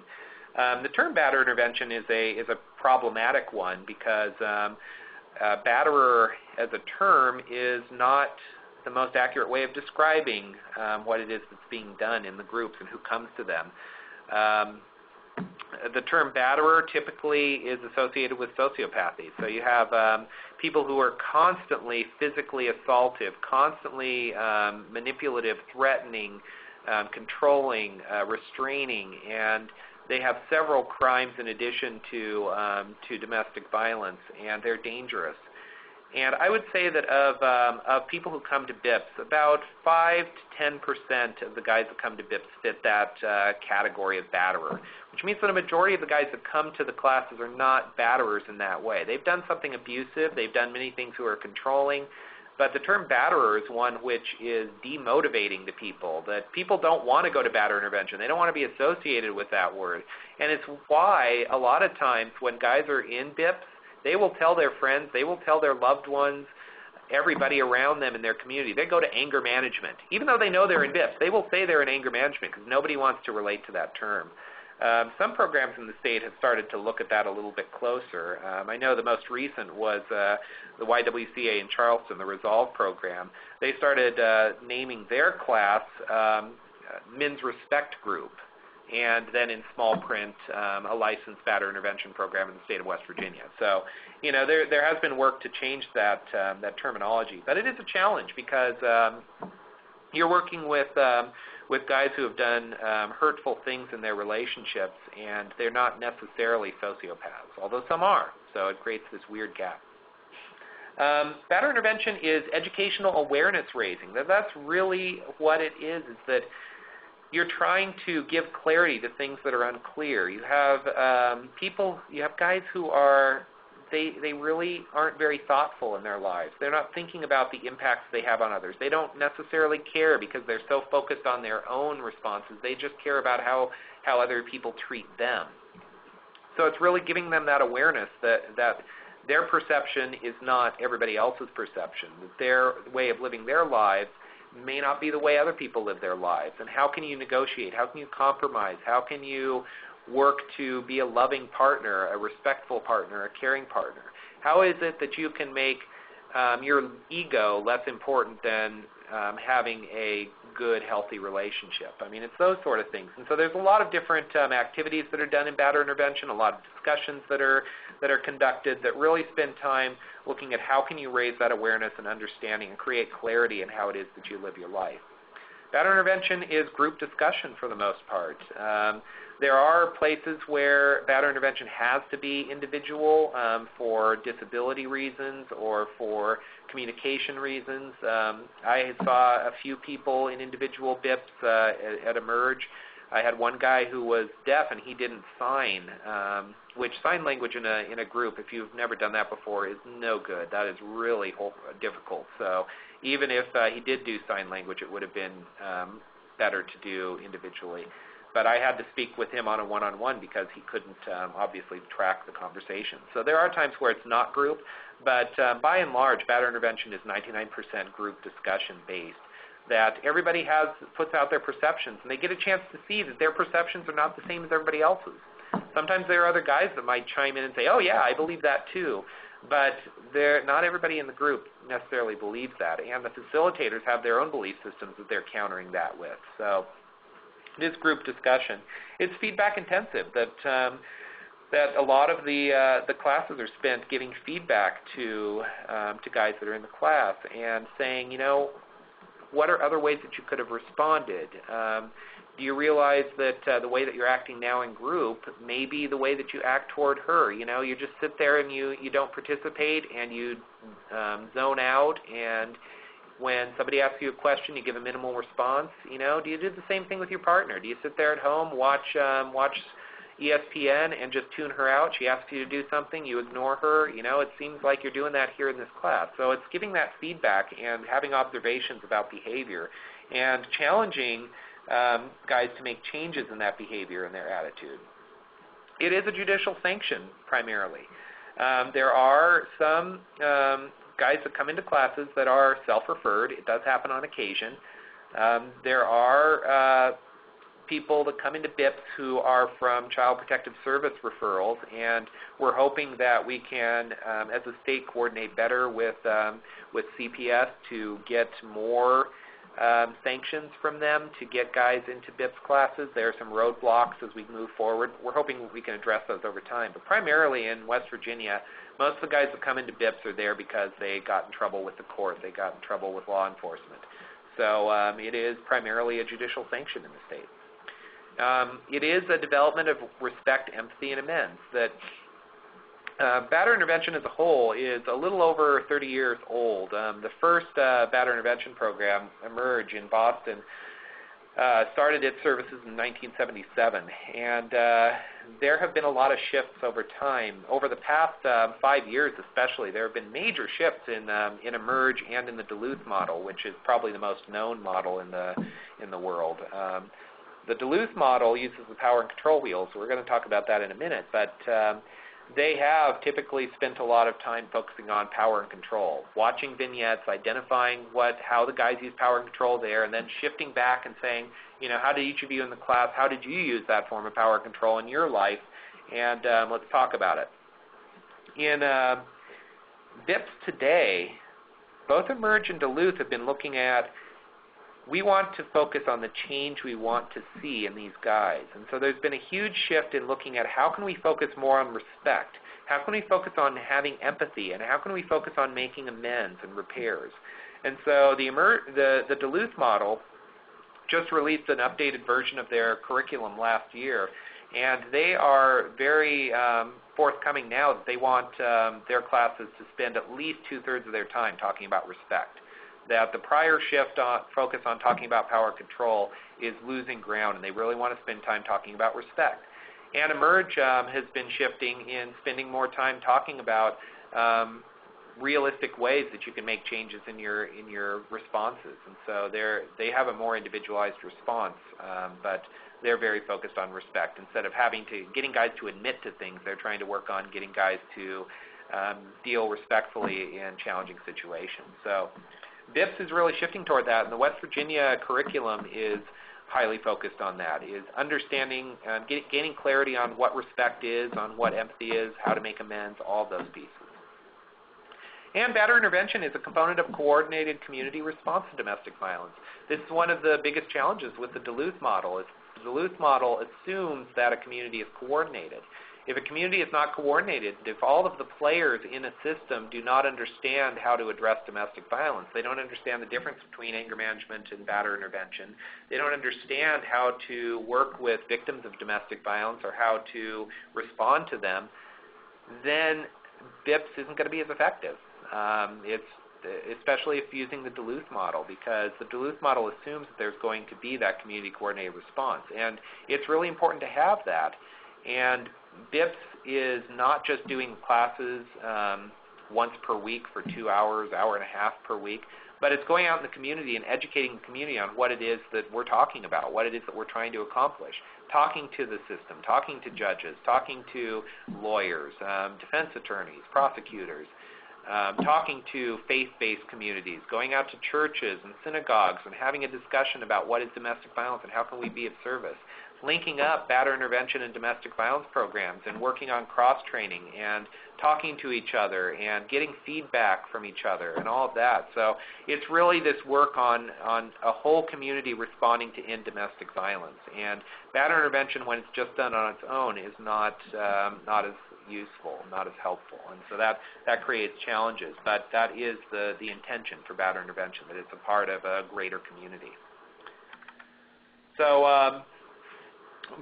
The term batterer intervention is a problematic one, because batterer as a term is not the most accurate way of describing what it is that's being done in the groups and who comes to them. The term batterer typically is associated with sociopathy. So you have people who are constantly physically assaultive, constantly manipulative, threatening, controlling, restraining, and they have several crimes in addition to domestic violence, and they're dangerous. And I would say that of people who come to BIPS, about 5 to 10% of the guys that come to BIPS fit that category of batterer, which means that a majority of the guys that come to the classes are not batterers in that way. They've done something abusive. They've done many things who are controlling. But the term batterer is one which is demotivating to people, that people don't want to go to batterer intervention. They don't want to be associated with that word. And it's why a lot of times when guys are in BIPS, they will tell their friends, they will tell their loved ones, everybody around them in their community, they go to anger management. Even though they know they're in BIPS, they will say they're in anger management because nobody wants to relate to that term. Some programs in the state have started to look at that a little bit closer. I know the most recent was the YWCA in Charleston, the Resolve program. They started naming their class Men's Respect Group, and then in small print, a licensed batterer intervention program in the state of West Virginia. So, you know, there has been work to change that terminology, but it is a challenge because you're working with guys who have done hurtful things in their relationships, and they're not necessarily sociopaths, although some are. So it creates this weird gap. Batterer intervention is educational awareness raising. That's really what it is that you're trying to give clarity to things that are unclear. You have guys who they really aren't very thoughtful in their lives. They're not thinking about the impacts they have on others. They don't necessarily care because they're so focused on their own responses. They just care about how other people treat them. So it's really giving them that awareness that their perception is not everybody else's perception, that their way of living their lives may not be the way other people live their lives. And how can you negotiate? How can you compromise? How can you work to be a loving partner, a respectful partner, a caring partner? How is it that you can make your ego less important than having a good, healthy relationship? I mean, it's those sort of things. And so there's a lot of different activities that are done in batterer intervention, a lot of discussions that are conducted that really spend time looking at how can you raise that awareness and understanding and create clarity in how it is that you live your life. Batterer intervention is group discussion for the most part. There are places where batterer intervention has to be individual for disability reasons or for communication reasons. I saw a few people in individual BIPs at Emerge. I had one guy who was deaf and he didn't sign, which sign language in a group, if you've never done that before, is no good. That is really difficult. So even if he did do sign language, it would have been better to do individually. But I had to speak with him on a one-on-one because he couldn't obviously track the conversation. So there are times where it's not group, but by and large, batterer intervention is 99% group discussion based. That everybody puts out their perceptions, and they get a chance to see that their perceptions are not the same as everybody else's. Sometimes there are other guys that might chime in and say, oh yeah, I believe that too. But not everybody in the group necessarily believes that, and the facilitators have their own belief systems that they're countering that with. So it is group discussion. It's feedback intensive. That a lot of the classes are spent giving feedback to guys that are in the class and saying, you know, what are other ways that you could have responded? Do you realize that the way that you're acting now in group may be the way that you act toward her? You know, you just sit there and you don't participate and you zone out, and when somebody asks you a question, you give a minimal response. You know, do you do the same thing with your partner? Do you sit there at home, watch ESPN and just tune her out? She asks you to do something, you ignore her. You know, it seems like you're doing that here in this class. So it's giving that feedback and having observations about behavior and challenging guys to make changes in that behavior and their attitude. It is a judicial sanction primarily. There are some guys that come into classes that are self-referred. It does happen on occasion. There are people that come into BIPs who are from Child Protective Service referrals, and we're hoping that we can, as a state, coordinate better with CPS to get more sanctions from them to get guys into BIPs classes. There are some roadblocks as we move forward. We're hoping we can address those over time. But primarily in West Virginia, most of the guys that come into BIPs are there because they got in trouble with the court. They got in trouble with law enforcement. So it is primarily a judicial sanction in the state. It is a development of respect, empathy, and amends. That batterer intervention as a whole is a little over 30 years old. The first batterer intervention program, Emerge in Boston, started its services in 1977, and there have been a lot of shifts over time. Over the past 5 years especially, there have been major shifts in Emerge and in the Duluth model, which is probably the most known model in the world. The Duluth model uses the power and control wheels. We're going to talk about that in a minute, but they have typically spent a lot of time focusing on power and control, watching vignettes, identifying how the guys use power and control there, and then shifting back and saying, you know, how did each of you in the class, how did you use that form of power and control in your life, and let's talk about it. In BIPs today, both Emerge and Duluth have been looking at, we want to focus on the change we want to see in these guys. And so there's been a huge shift in looking at how can we focus more on respect, how can we focus on having empathy, and how can we focus on making amends and repairs. And so the Duluth model just released an updated version of their curriculum last year, and they are very forthcoming now that they want their classes to spend at least 2/3 of their time talking about respect. That the prior shift focus on talking about power control is losing ground, and they really want to spend time talking about respect. And Emerge has been shifting in spending more time talking about realistic ways that you can make changes in your responses. And so they have a more individualized response, but they're very focused on respect. Instead of getting guys to admit to things, they're trying to work on getting guys to deal respectfully in challenging situations. So BIPs is really shifting toward that, and the West Virginia curriculum is highly focused on that, is understanding, gaining clarity on what respect is, on what empathy is, how to make amends, all of those pieces. And batterer intervention is a component of coordinated community response to domestic violence. This is one of the biggest challenges with the Duluth model. The Duluth model assumes that a community is coordinated. If a community is not coordinated, if all of the players in a system do not understand how to address domestic violence, they don't understand the difference between anger management and batterer intervention, they don't understand how to work with victims of domestic violence or how to respond to them, then BIPS isn't going to be as effective. Especially if using the Duluth model, because the Duluth model assumes that there's going to be that community coordinated response. And it's really important to have that. And BIPS is not just doing classes once per week for 2 hours, hour and a half per week, but it's going out in the community and educating the community on what it is that we're talking about, what it is that we're trying to accomplish, talking to the system, talking to judges, talking to lawyers, defense attorneys, prosecutors, talking to faith-based communities, going out to churches and synagogues and having a discussion about what is domestic violence and how can we be of service, linking up batterer intervention and domestic violence programs and working on cross-training and talking to each other and getting feedback from each other and all of that. So it's really this work on a whole community responding to end domestic violence. And batterer intervention, when it's just done on its own, is not as useful, not as helpful. And so that creates challenges. But that is the intention for batterer intervention, that it's a part of a greater community. So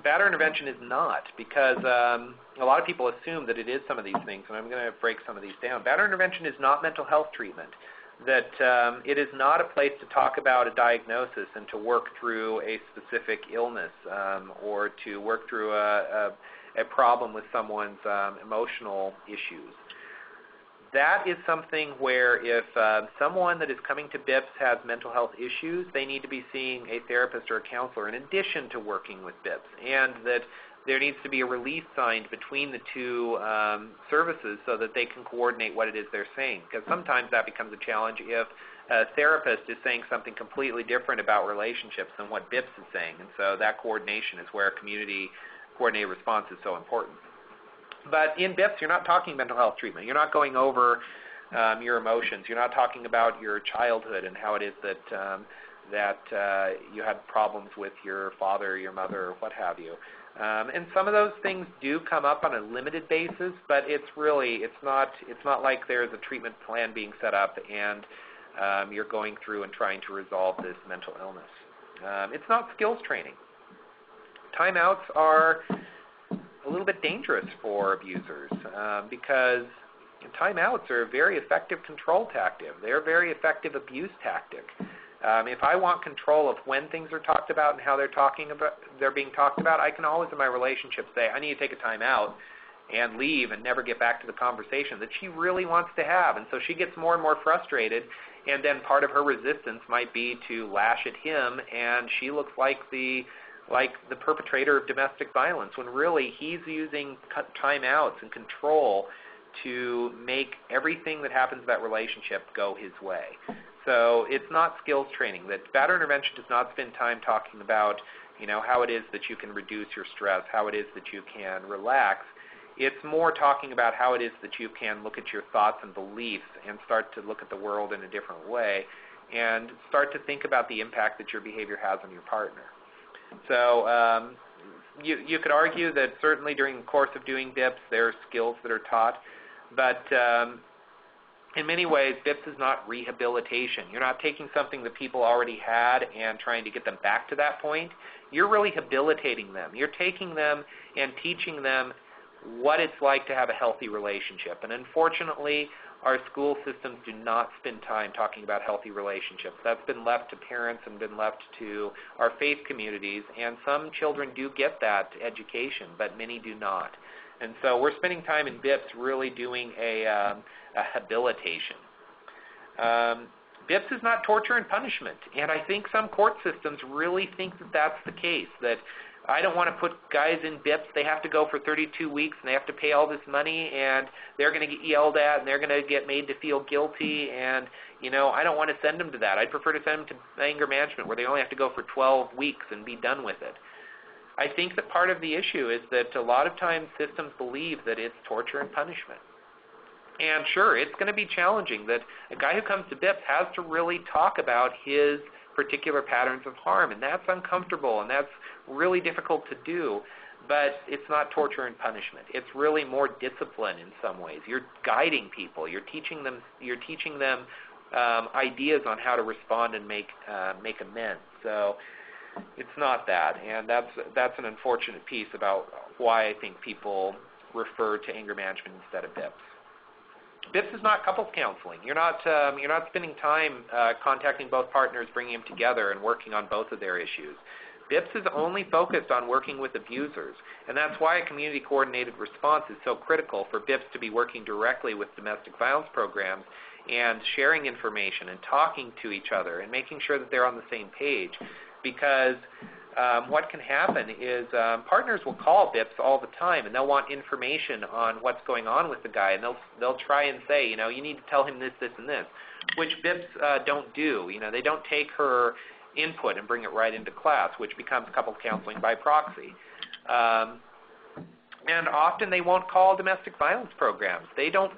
batterer intervention is not, because a lot of people assume that it is some of these things, and I'm going to break some of these down. Batterer intervention is not mental health treatment, that it is not a place to talk about a diagnosis and to work through a specific illness or to work through a problem with someone's emotional issues. That is something where if someone that is coming to BIPS has mental health issues, they need to be seeing a therapist or a counselor in addition to working with BIPS, and that there needs to be a release signed between the two services so that they can coordinate what it is they're saying, because sometimes that becomes a challenge if a therapist is saying something completely different about relationships than what BIPS is saying, and so that coordination is where community coordinated response is so important. But in BIPS, you're not talking mental health treatment. You're not going over your emotions. You're not talking about your childhood and how it is that you had problems with your father or your mother or what have you. And some of those things do come up on a limited basis, but it's not like there's a treatment plan being set up and you're going through and trying to resolve this mental illness. It's not skills training. Timeouts are a little bit dangerous for abusers because timeouts are a very effective control tactic. They're a very effective abuse tactic. If I want control of when things are talked about and how they're being talked about, I can always in my relationship say, I need to take a timeout and leave and never get back to the conversation that she really wants to have. And so she gets more and more frustrated, and then part of her resistance might be to lash at him, and she looks like the perpetrator of domestic violence, when really he's using timeouts and control to make everything that happens in that relationship go his way. So it's not skills training. That batterer intervention does not spend time talking about, how it is that you can reduce your stress, how it is that you can relax. It's more talking about how it is that you can look at your thoughts and beliefs and start to look at the world in a different way and start to think about the impact that your behavior has on your partner. So you could argue that certainly during the course of doing BIPS, there are skills that are taught, but in many ways, BIPS is not rehabilitation. You're not taking something that people already had and trying to get them back to that point. You're really habilitating them. You're taking them and teaching them what it's like to have a healthy relationship. And unfortunately, our school systems do not spend time talking about healthy relationships. That's been left to parents and been left to our faith communities, and some children do get that education, but many do not. And so we're spending time in BIPS really doing a habilitation. BIPS is not torture and punishment, and I think some court systems really think that that's the case, that I don't want to put guys in BIPS. They have to go for 32 weeks, and they have to pay all this money, and they're going to get yelled at, and they're going to get made to feel guilty, and, I don't want to send them to that. I'd prefer to send them to anger management, where they only have to go for 12 weeks and be done with it. I think that part of the issue is that a lot of times systems believe that it's torture and punishment. And sure, it's going to be challenging that a guy who comes to BIPS has to really talk about his particular patterns of harm, and that's uncomfortable, and that's really difficult to do. but it's not torture and punishment. It's really more discipline in some ways. You're guiding people. You're teaching them ideas on how to respond and make amends. So it's not that, and that's an unfortunate piece about why I think people refer to anger management instead of BIPS. BIPS is not couples counseling. You're not spending time contacting both partners, bringing them together, and working on both of their issues. BIPS is only focused on working with abusers, and that's why a community-coordinated response is so critical for BIPS to be working directly with domestic violence programs and sharing information and talking to each other and making sure that they're on the same page. Because what can happen is partners will call BIPS all the time, and they'll want information on what's going on with the guy, and they'll try and say, you need to tell him this, this, and this, which BIPS don't do. They don't take her input and bring it right into class, which becomes couples counseling by proxy. And often they won't call domestic violence programs. They don't.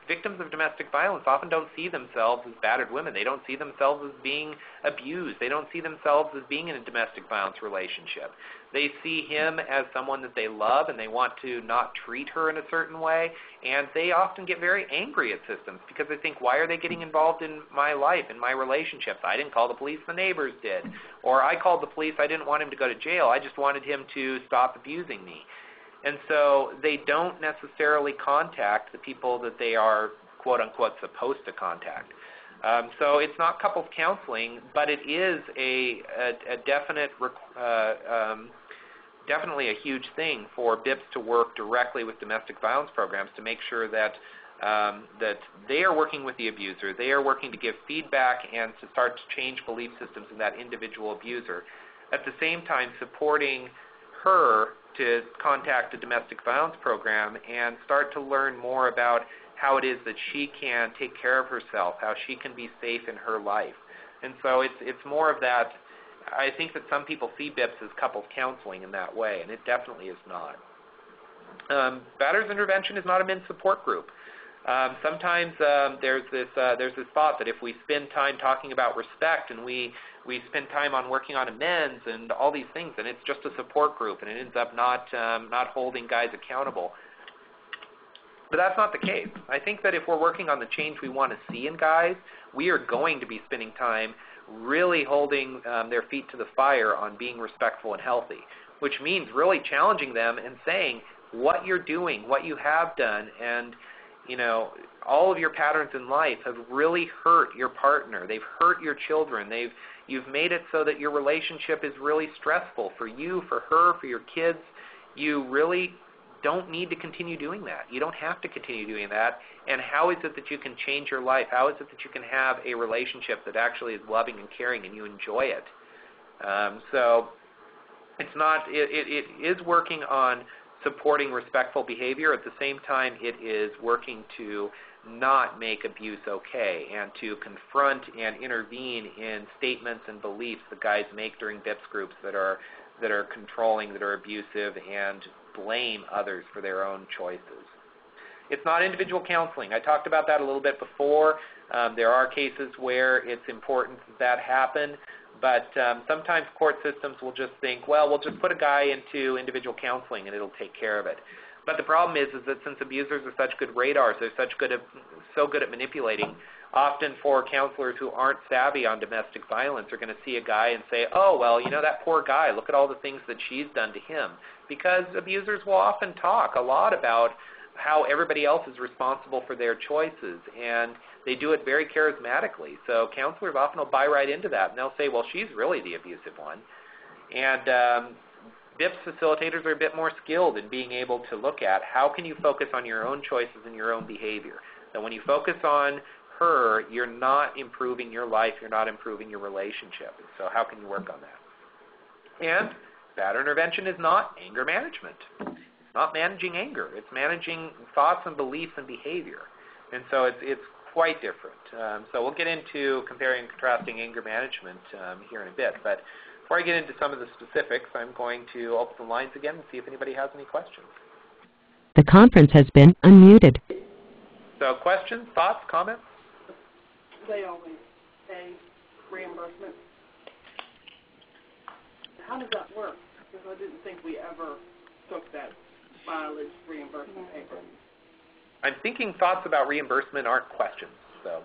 Victims of domestic violence often don't see themselves as battered women. They don't see themselves as being abused. They don't see themselves as being in a domestic violence relationship. They see him as someone that they love, and they want to not treat her in a certain way. And they often get very angry at systems because they think, why are they getting involved in my life, in my relationships? I didn't call the police, the neighbors did. Or I called the police, I didn't want him to go to jail. I just wanted him to stop abusing me. And so they don't necessarily contact the people that they are, quote-unquote, supposed to contact. So it's not couples counseling, but it is a definitely a huge thing for BIPS to work directly with domestic violence programs to make sure that that they are working with the abuser, they are working to give feedback and to start to change belief systems in that individual abuser. At the same time, supporting her to contact a domestic violence program and start to learn more about how it is that she can take care of herself, how she can be safe in her life. And so it's more of that. I think that some people see BIPS as couples counseling in that way, and it definitely is not. Batterers Intervention is not a men's support group. Sometimes there's this thought that if we spend time talking about respect and we spend time on working on amends and all these things, then it's just a support group, and it ends up not holding guys accountable. But that's not the case. I think that if we're working on the change we want to see in guys, we are going to be spending time really holding their feet to the fire on being respectful and healthy, which means really challenging them and saying what you're doing, what you have done, and all of your patterns in life have really hurt your partner. They've hurt your children. You've made it so that your relationship is really stressful for you, for her, for your kids. You really don't need to continue doing that. You don't have to continue doing that. And how is it that you can change your life? How is it that you can have a relationship that actually is loving and caring and you enjoy it? So it's not. It is working on supporting respectful behavior. At the same time, it is working to not make abuse okay and to confront and intervene in statements and beliefs that guys make during BIPS groups that are controlling, that are abusive, and blame others for their own choices. It's not individual counseling. I talked about that a little bit before. There are cases where it's important that happen, but sometimes court systems will just think, well, we'll just put a guy into individual counseling and it'll take care of it. But the problem is that since abusers are such good radars, they're so good at manipulating, often for counselors who aren't savvy on domestic violence are going to see a guy and say, oh, well, that poor guy, look at all the things that she's done to him. Because abusers will often talk a lot about how everybody else is responsible for their choices, and they do it very charismatically. So counselors often will buy right into that, and they'll say, well, she's really the abusive one. And BIPS facilitators are a bit more skilled in being able to look at how can you focus on your own choices and your own behavior. That when you focus on her, you're not improving your life, you're not improving your relationship. So how can you work on that? And batter intervention is not anger management. It's not managing anger. It's managing thoughts and beliefs and behavior. And so it's quite different. So we'll get into comparing and contrasting anger management here in a bit. But before I get into some of the specifics, I'm going to open the lines again and see if anybody has any questions. The conference has been unmuted. So questions, thoughts, comments? They always pay reimbursement. How does that work? Because I didn't think we ever took that mileage reimbursement paper. I'm thinking thoughts about reimbursement aren't questions. So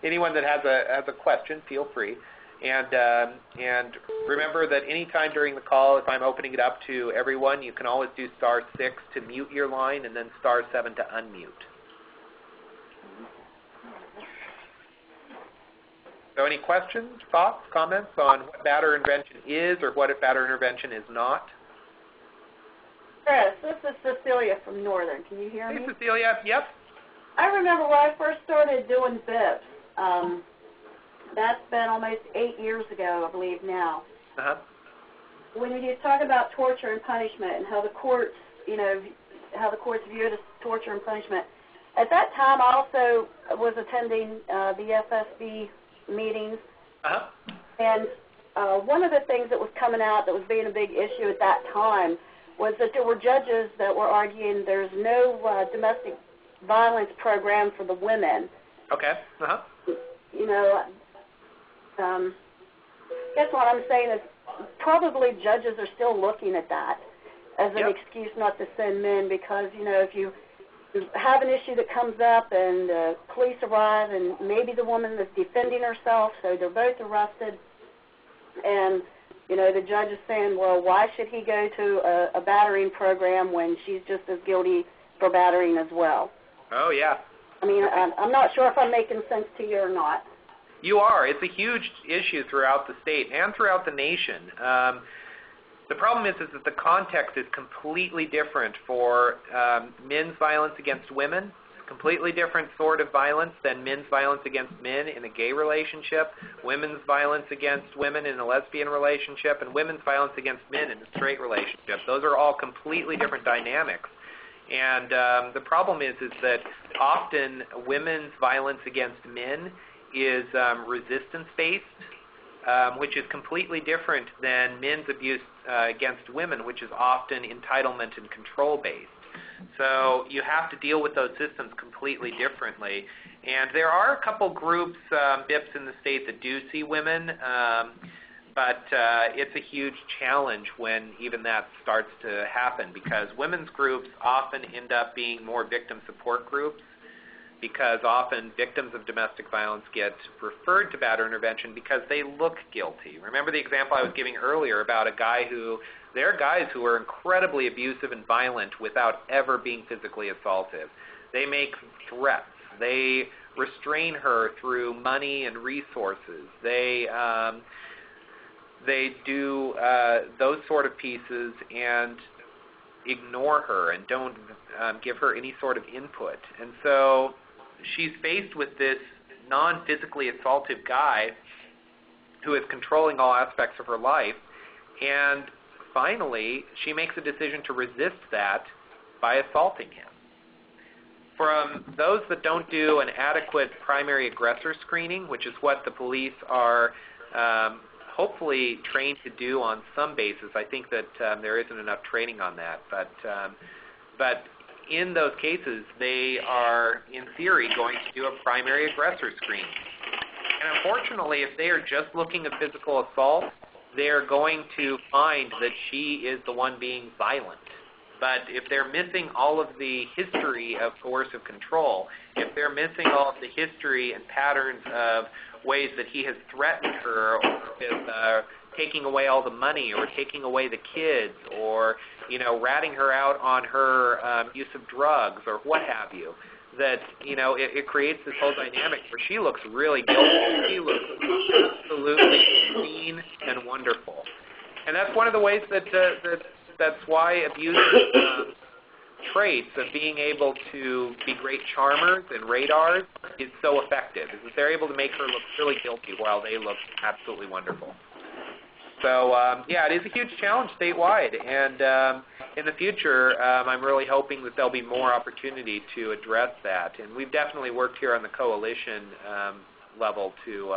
anyone that has a question, feel free. And remember that anytime during the call, if I'm opening it up to everyone, you can always do *6 to mute your line and then *7 to unmute. So any questions, thoughts, comments on what batterer intervention is or what batterer intervention is not? Chris, this is Cecilia from Northern. Can you hear me? Hey, Cecilia. Yep. I remember when I first started doing BIPs. That's been almost 8 years ago, I believe now. Uh-huh. When you talk about torture and punishment and how the courts, how the courts view it as torture and punishment, at that time I also was attending the FSB meetings. Uh-huh. And one of the things that was coming out that was being a big issue at that time was that there were judges that were arguing there's no domestic violence program for the women. Okay. Uh-huh. Guess what I'm saying is probably judges are still looking at that as an excuse not to send men because, if you have an issue that comes up and police arrive and maybe the woman is defending herself, so they're both arrested, and, the judge is saying, well, why should he go to a battering program when she's just as guilty for battering as well? Oh, yeah. I mean, I'm not sure if I'm making sense to you or not. You are. It's a huge issue throughout the state and throughout the nation. The problem is that the context is completely different for men's violence against women. Completely different sort of violence than men's violence against men in a gay relationship, women's violence against women in a lesbian relationship, and women's violence against men in a straight relationship. Those are all completely different dynamics. And the problem is that often women's violence against men is resistance-based, which is completely different than men's abuse against women, which is often entitlement and control-based. So you have to deal with those systems completely differently. And there are a couple groups, BIPs in the state that do see women, but it's a huge challenge when even that starts to happen because women's groups often end up being more victim support groups because often victims of domestic violence get referred to batterer intervention because they look guilty. Remember the example I was giving earlier about there are guys who are incredibly abusive and violent without ever being physically assaultive. They make threats. They restrain her through money and resources. They do those sort of pieces and ignore her and don't give her any sort of input. And so she's faced with this non-physically assaultive guy who is controlling all aspects of her life, and finally she makes a decision to resist that by assaulting him. From those that don't do an adequate primary aggressor screening, which is what the police are hopefully trained to do on some basis. I think that there isn't enough training on that, but in those cases, they are, in theory, going to do a primary aggressor screen. And unfortunately, if they are just looking at physical assault, they are going to find that she is the one being violent. But if they're missing all of the history of coercive control, if they're missing all of the history and patterns of ways that he has threatened her or is taking away all the money or taking away the kids or, ratting her out on her use of drugs or what have you, that, it creates this whole dynamic where she looks really guilty. She looks absolutely clean and wonderful. And that's one of the ways that's why abuse traits of being able to be great charmers and radars is so effective, is that they're able to make her look really guilty while they look absolutely wonderful. So, it is a huge challenge statewide, and in the future, I'm really hoping that there'll be more opportunity to address that. And we've definitely worked here on the coalition level to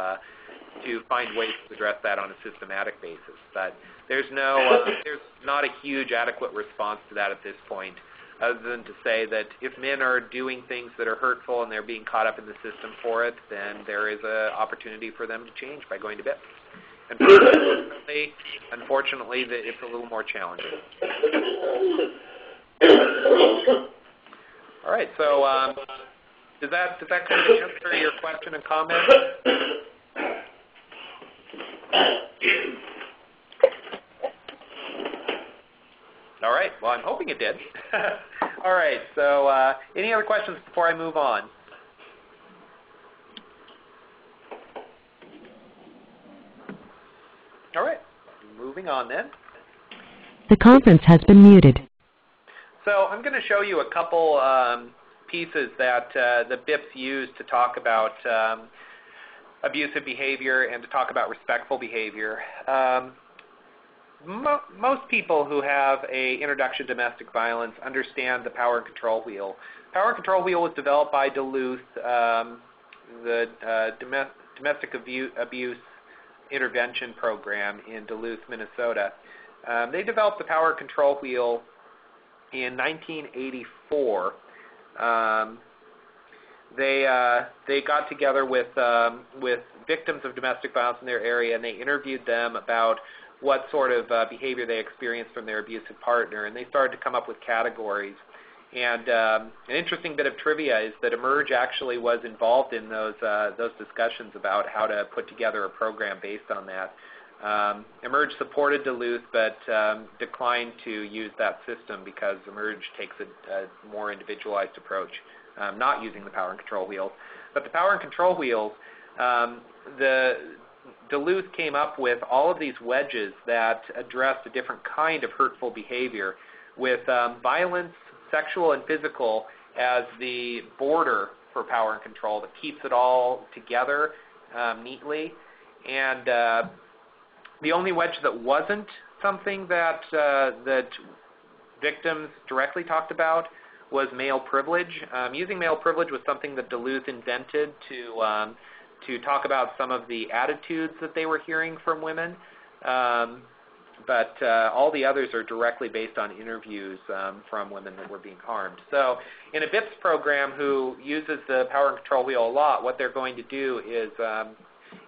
find ways to address that on a systematic basis. But there's not a huge adequate response to that at this point, other than to say that if men are doing things that are hurtful and they're being caught up in the system for it, then there is an opportunity for them to change by going to BIP. Unfortunately, it's a little more challenging. All right, so does that kind of answer your question and comment? All right, well, I'm hoping it did. All right, so any other questions before I move on? All right, moving on then. The conference has been muted. So I'm going to show you a couple pieces that the BIPs use to talk about abusive behavior and to talk about respectful behavior. Most people who have an introduction to domestic violence understand the power and control wheel. Power and control wheel was developed by Duluth, the domestic abuse intervention program in Duluth, Minnesota. They developed the power and control wheel in 1984. They got together with victims of domestic violence in their area, and they interviewed them about what sort of behavior they experienced from their abusive partner, and they started to come up with categories. And an interesting bit of trivia is that Emerge actually was involved in those discussions about how to put together a program based on that. Emerge supported Duluth, but declined to use that system because Emerge takes a more individualized approach, not using the power and control wheels. But the power and control wheels, the Duluth came up with all of these wedges that addressed a different kind of hurtful behavior, with violence, sexual and physical, as the border for power and control that keeps it all together neatly. And the only wedge that wasn't something that victims directly talked about was male privilege. Using male privilege was something that Duluth invented to talk about some of the attitudes that they were hearing from women. But all the others are directly based on interviews from women that were being harmed. So in a BIPS program who uses the power and control wheel a lot, what they're going to do is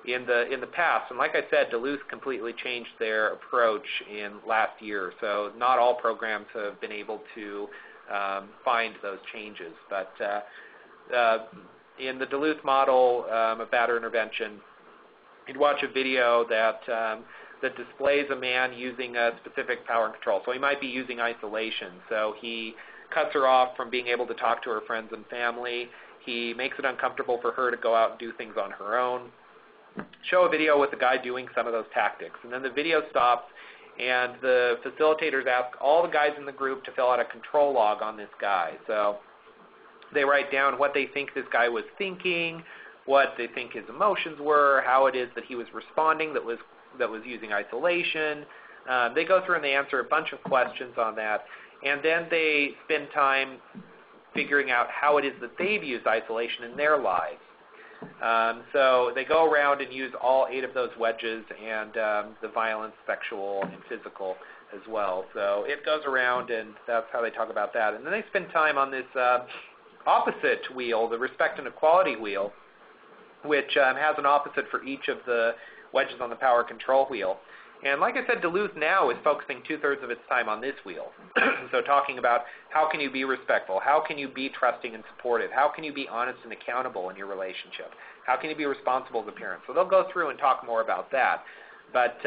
in the past, and like I said, Duluth completely changed their approach in last year, so not all programs have been able to find those changes. But in the Duluth model of Batterer intervention, you'd watch a video that displays a man using a specific power and control. So he might be using isolation. So he cuts her off from being able to talk to her friends and family. He makes it uncomfortable for her to go out and do things on her own. Show a video with the guy doing some of those tactics. And then the video stops, and the facilitators ask all the guys in the group to fill out a control log on this guy. So they write down what they think this guy was thinking, what they think his emotions were, how it is that he was responding that was using isolation. They go through and they answer a bunch of questions on that, and then they spend time figuring out how it is that they've used isolation in their lives. So they go around and use all 8 of those wedges, and the violence, sexual, and physical as well. So it goes around, and that's how they talk about that. And then they spend time on this opposite wheel, the respect and equality wheel, which has an opposite for each of the wedges on the power control wheel. And like I said, Duluth now is focusing 2/3 of its time on this wheel. So talking about how can you be respectful, how can you be trusting and supportive, how can you be honest and accountable in your relationship, how can you be responsible as a parent. So they'll go through and talk more about that. But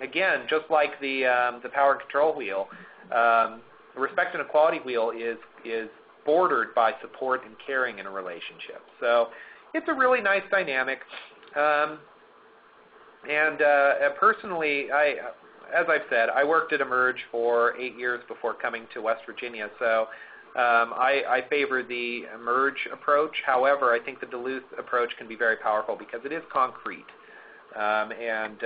again, just like the power and control wheel, the respect and equality wheel is bordered by support and caring in a relationship. So it's a really nice dynamic. Personally, as I've said, I worked at Emerge for 8 years before coming to West Virginia, so I favor the Emerge approach. However, I think the Duluth approach can be very powerful because it is concrete, and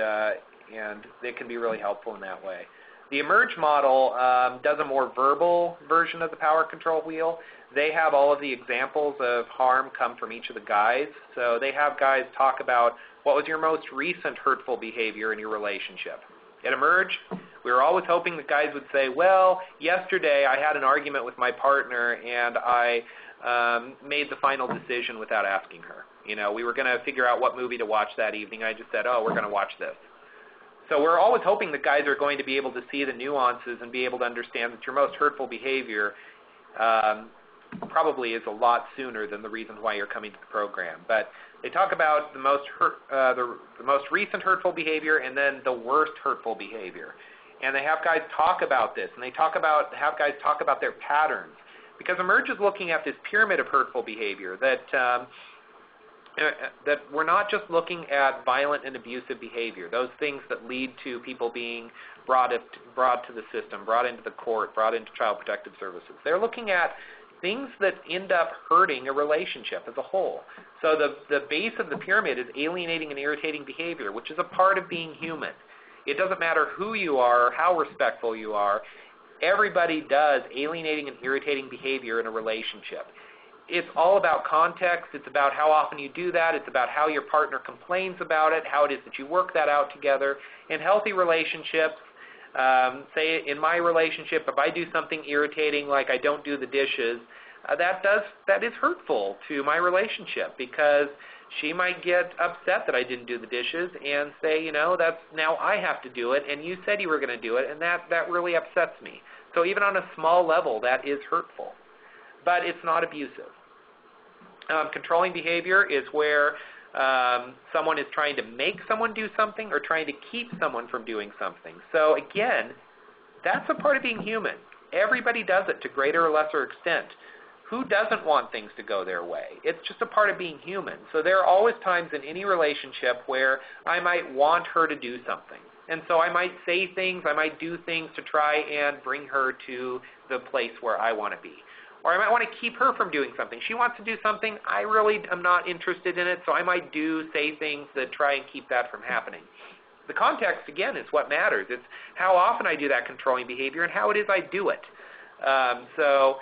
it can be really helpful in that way. The Emerge model does a more verbal version of the power control wheel. They have all of the examples of harm come from each of the guys. So they have guys talk about what was your most recent hurtful behavior in your relationship. At Emerge, we were always hoping the guys would say, well, yesterday I had an argument with my partner and I made the final decision without asking her. You know, we were going to figure out what movie to watch that evening. I just said, oh, we're going to watch this. So we're always hoping that guys are going to be able to see the nuances and be able to understand that your most hurtful behavior probably is a lot sooner than the reason why you're coming to the program. But they talk about the most recent hurtful behavior and then the worst hurtful behavior. And they have guys talk about this, and have guys talk about their patterns. Because Emerge is looking at this pyramid of hurtful behavior that we're not just looking at violent and abusive behavior, those things that lead to people being brought to the system, brought into the court, brought into Child Protective Services. They're looking at things that end up hurting a relationship as a whole. So the base of the pyramid is alienating and irritating behavior, which is a part of being human. It doesn't matter who you are or how respectful you are. Everybody does alienating and irritating behavior in a relationship. It's all about context. It's about how often you do that. It's about how your partner complains about it, how it is that you work that out together. In healthy relationships, say in my relationship, if I do something irritating like I don't do the dishes, that is hurtful to my relationship, because she might get upset that I didn't do the dishes and say, that's now I have to do it, and you said you were going to do it, and that really upsets me. So even on a small level, that is hurtful. But it's not abusive. Controlling behavior is where someone is trying to make someone do something or trying to keep someone from doing something. So again, that's a part of being human. Everybody does it to greater or lesser extent. Who doesn't want things to go their way? It's just a part of being human. So there are always times in any relationship where I might want her to do something. And so I might say things, I might do things to try and bring her to the place where I want to be. Or I might want to keep her from doing something. She wants to do something, I really am not interested in it, so I might say things that try and keep that from happening. The context, again, is what matters. It's how often I do that controlling behavior and how it is I do it. So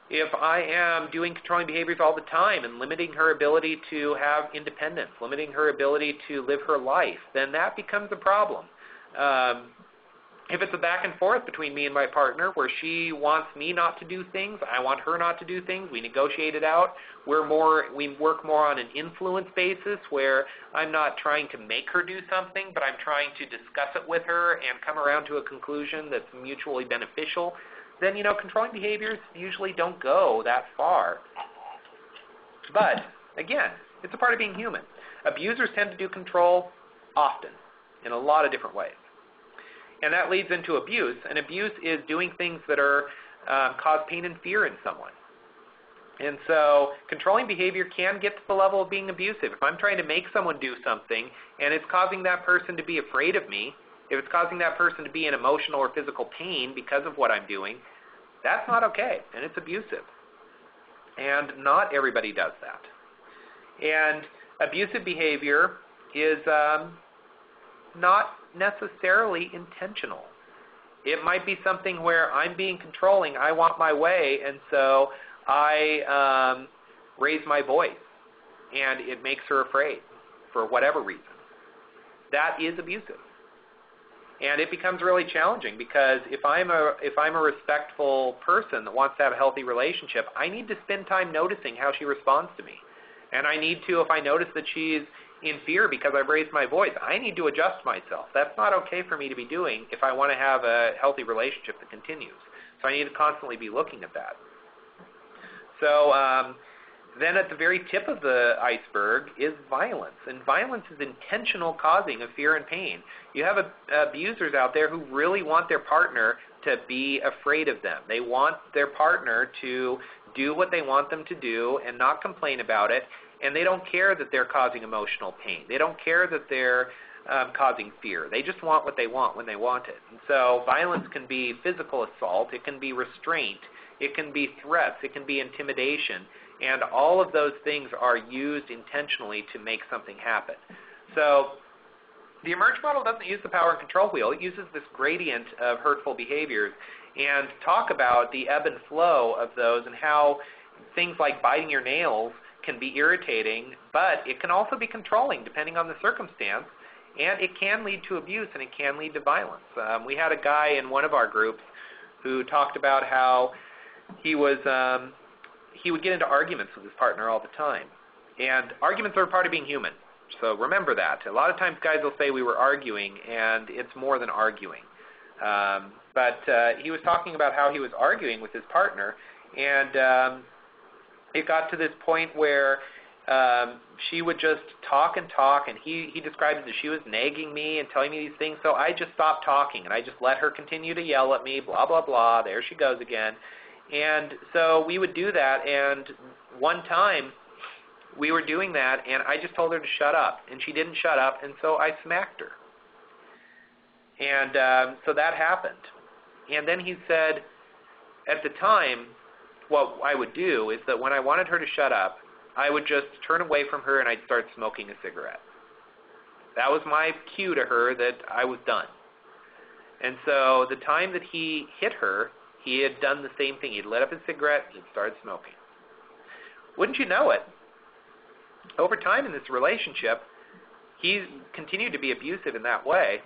if I am doing controlling behaviors all the time and limiting her ability to have independence, limiting her ability to live her life, then that becomes a problem. If it's a back and forth between me and my partner where she wants me not to do things, I want her not to do things, we negotiate it out, we work more on an influence basis where I'm not trying to make her do something, but I'm trying to discuss it with her and come around to a conclusion that's mutually beneficial, then, controlling behaviors usually don't go that far. But, again, it's a part of being human. Abusers tend to do control often, in a lot of different ways. And that leads into abuse. And abuse is doing things that are cause pain and fear in someone. And so controlling behavior can get to the level of being abusive. If I'm trying to make someone do something and it's causing that person to be afraid of me, if it's causing that person to be in emotional or physical pain because of what I'm doing, that's not okay, and it's abusive. And not everybody does that. And abusive behavior is not necessarily intentional. It might be something where I'm being controlling, I want my way, and so I raise my voice, and it makes her afraid for whatever reason. That is abusive. And it becomes really challenging because if I'm a respectful person that wants to have a healthy relationship, I need to spend time noticing how she responds to me. And I need to, if I notice that she's in fear because I've raised my voice, I need to adjust myself. That's not okay for me to be doing if I want to have a healthy relationship that continues. So I need to constantly be looking at that. So then at the very tip of the iceberg is violence. And violence is intentional causing of fear and pain. You have abusers out there who really want their partner to be afraid of them. They want their partner to do what they want them to do and not complain about it. And they don't care that they're causing emotional pain. They don't care that they're causing fear. They just want what they want when they want it. And so violence can be physical assault. It can be restraint. It can be threats. It can be intimidation. And all of those things are used intentionally to make something happen. So the Emerge model doesn't use the power and control wheel. It uses this gradient of hurtful behaviors and talk about the ebb and flow of those and how things like biting your nails can be irritating, but it can also be controlling depending on the circumstance, and it can lead to abuse and it can lead to violence. We had a guy in one of our groups who talked about how he would get into arguments with his partner all the time. And arguments are a part of being human. So remember that. A lot of times guys will say we were arguing, and it's more than arguing. But he was talking about how he was arguing with his partner, and it got to this point where she would just talk and talk, and he described it as she was nagging me and telling me these things, so I just stopped talking, and I just let her continue to yell at me, blah, blah, blah, there she goes again. And so we would do that, and one time we were doing that, and I just told her to shut up, and she didn't shut up, and so I smacked her. And so that happened. And then he said, at the time, what I would do is that when I wanted her to shut up, I would just turn away from her and I'd start smoking a cigarette. That was my cue to her that I was done. And so the time that he hit her, he had done the same thing. He'd lit up his cigarette and he'd started smoking. Wouldn't you know it, over time in this relationship, he continued to be abusive in that way.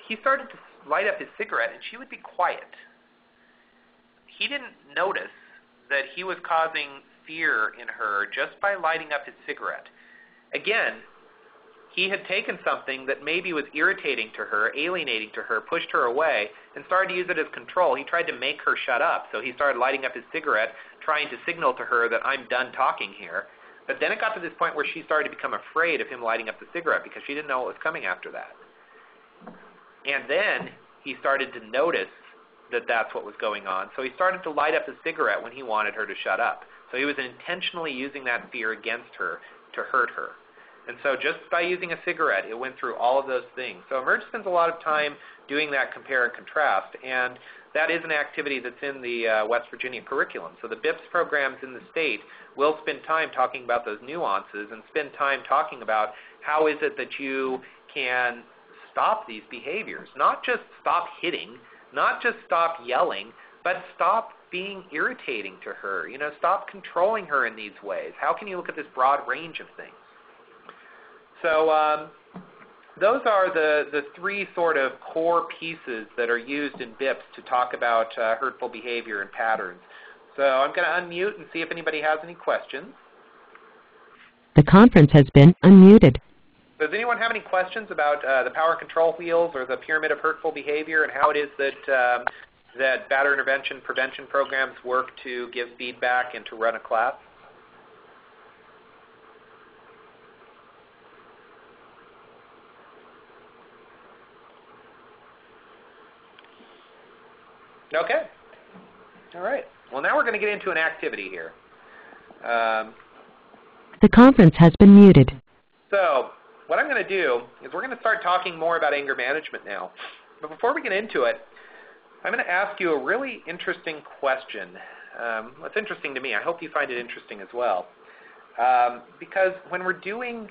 He started to light up his cigarette and she would be quiet. He didn't notice that he was causing fear in her just by lighting up his cigarette. Again, he had taken something that maybe was irritating to her, alienating to her, pushed her away, and started to use it as control. He tried to make her shut up, so he started lighting up his cigarette, trying to signal to her that I'm done talking here. But then it got to this point where she started to become afraid of him lighting up the cigarette because she didn't know what was coming after that. And then he started to notice that that's what was going on. So he started to light up his cigarette when he wanted her to shut up. So he was intentionally using that fear against her to hurt her. And so just by using a cigarette, it went through all of those things. So Emerge spends a lot of time doing that compare and contrast, and that is an activity that's in the West Virginia curriculum. So the BIPS programs in the state will spend time talking about those nuances and spend time talking about how is it that you can stop these behaviors. Not just stop hitting, not just stop yelling, but stop being irritating to her. You know, stop controlling her in these ways. How can you look at this broad range of things? So those are the three sort of core pieces that are used in BIPS to talk about hurtful behavior and patterns. So I'm going to unmute and see if anybody has any questions. The conference has been unmuted. Does anyone have any questions about the power control wheels or the pyramid of hurtful behavior and how it is that that batterer intervention prevention programs work to give feedback and to run a class? Okay. All right. Well, now we're going to get into an activity here. The conference has been muted. So what I'm going to do is we're going to start talking more about anger management now. But before we get into it, I'm going to ask you a really interesting question. It's interesting to me. I hope you find it interesting as well. Because when we're doing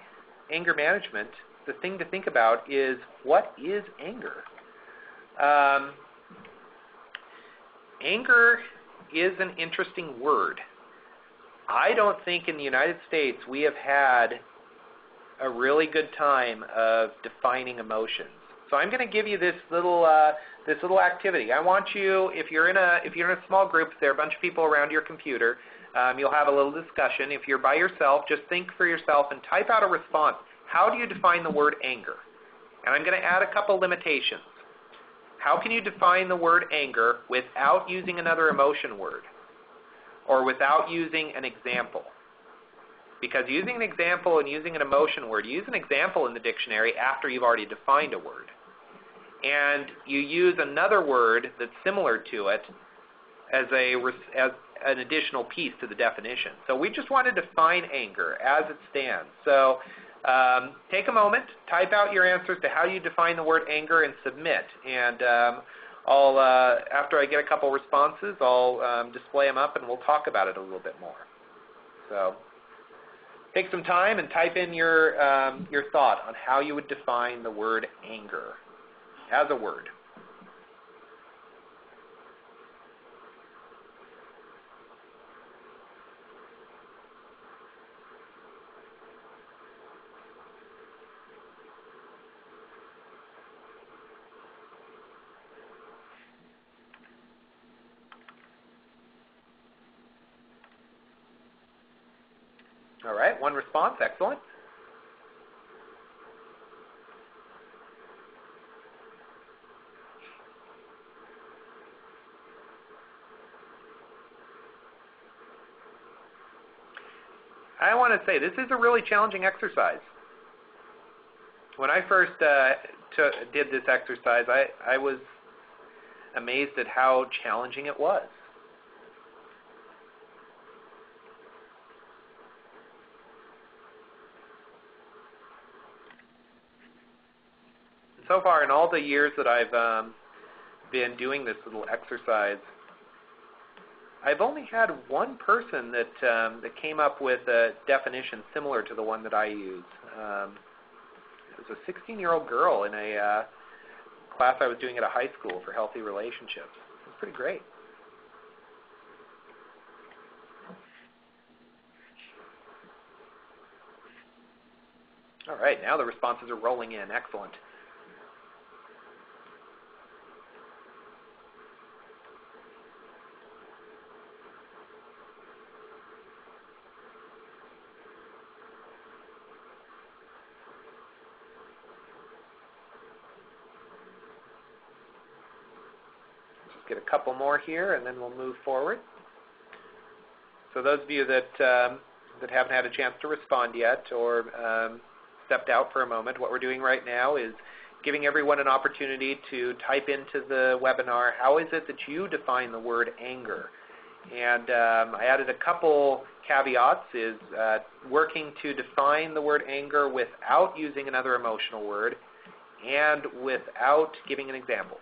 anger management, the thing to think about is, what is anger? Anger is an interesting word. I don't think in the United States we have had a really good time of defining emotions. So I'm going to give you this little activity. I want you, if you're in a small group, there are a bunch of people around your computer, you'll have a little discussion. If you're by yourself, just think for yourself and type out a response. How do you define the word anger? And I'm going to add a couple limitations. How can you define the word anger without using another emotion word or without using an example? Because using an example and using an emotion word, use an example in the dictionary after you've already defined a word. And you use another word that's similar to it as an additional piece to the definition. So we just want to define anger as it stands. So take a moment, type out your answers to how you define the word anger and submit. And I'll, after I get a couple responses, I'll display them up and we'll talk about it a little bit more. So take some time and type in your thought on how you would define the word anger as a word. All right, one response, excellent. I want to say this is a really challenging exercise. When I first did this exercise, I was amazed at how challenging it was. So far, in all the years that I've been doing this little exercise, I've only had one person that came up with a definition similar to the one that I use. It was a 16-year-old girl in a class I was doing at a high school for healthy relationships. It was pretty great. All right, now the responses are rolling in. Excellent. Get a couple more here, and then we'll move forward. So those of you that haven't had a chance to respond yet or stepped out for a moment, what we're doing right now is giving everyone an opportunity to type into the webinar, how is it that you define the word anger? And I added a couple caveats, is working to define the word anger without using another emotional word and without giving an example.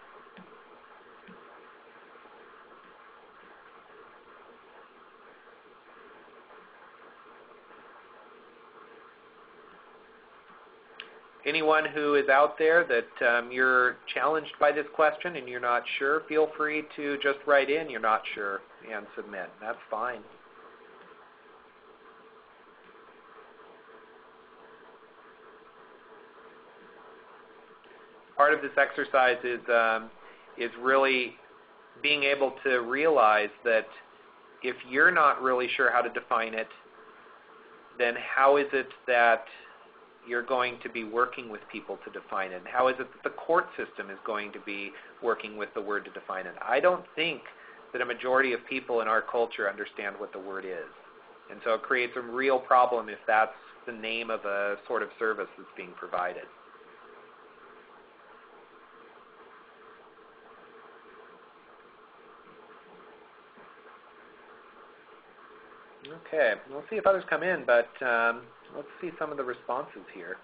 Anyone who is out there that you're challenged by this question and you're not sure, feel free to just write in you're not sure and submit. That's fine. Part of this exercise is really being able to realize that if you're not really sure how to define it, then how is it that you're going to be working with people to define it? And how is it that the court system is going to be working with the word to define it? I don't think that a majority of people in our culture understand what the word is. And so it creates a real problem if that's the name of a sort of service that's being provided. Okay, we'll see if others come in, but let's see some of the responses here.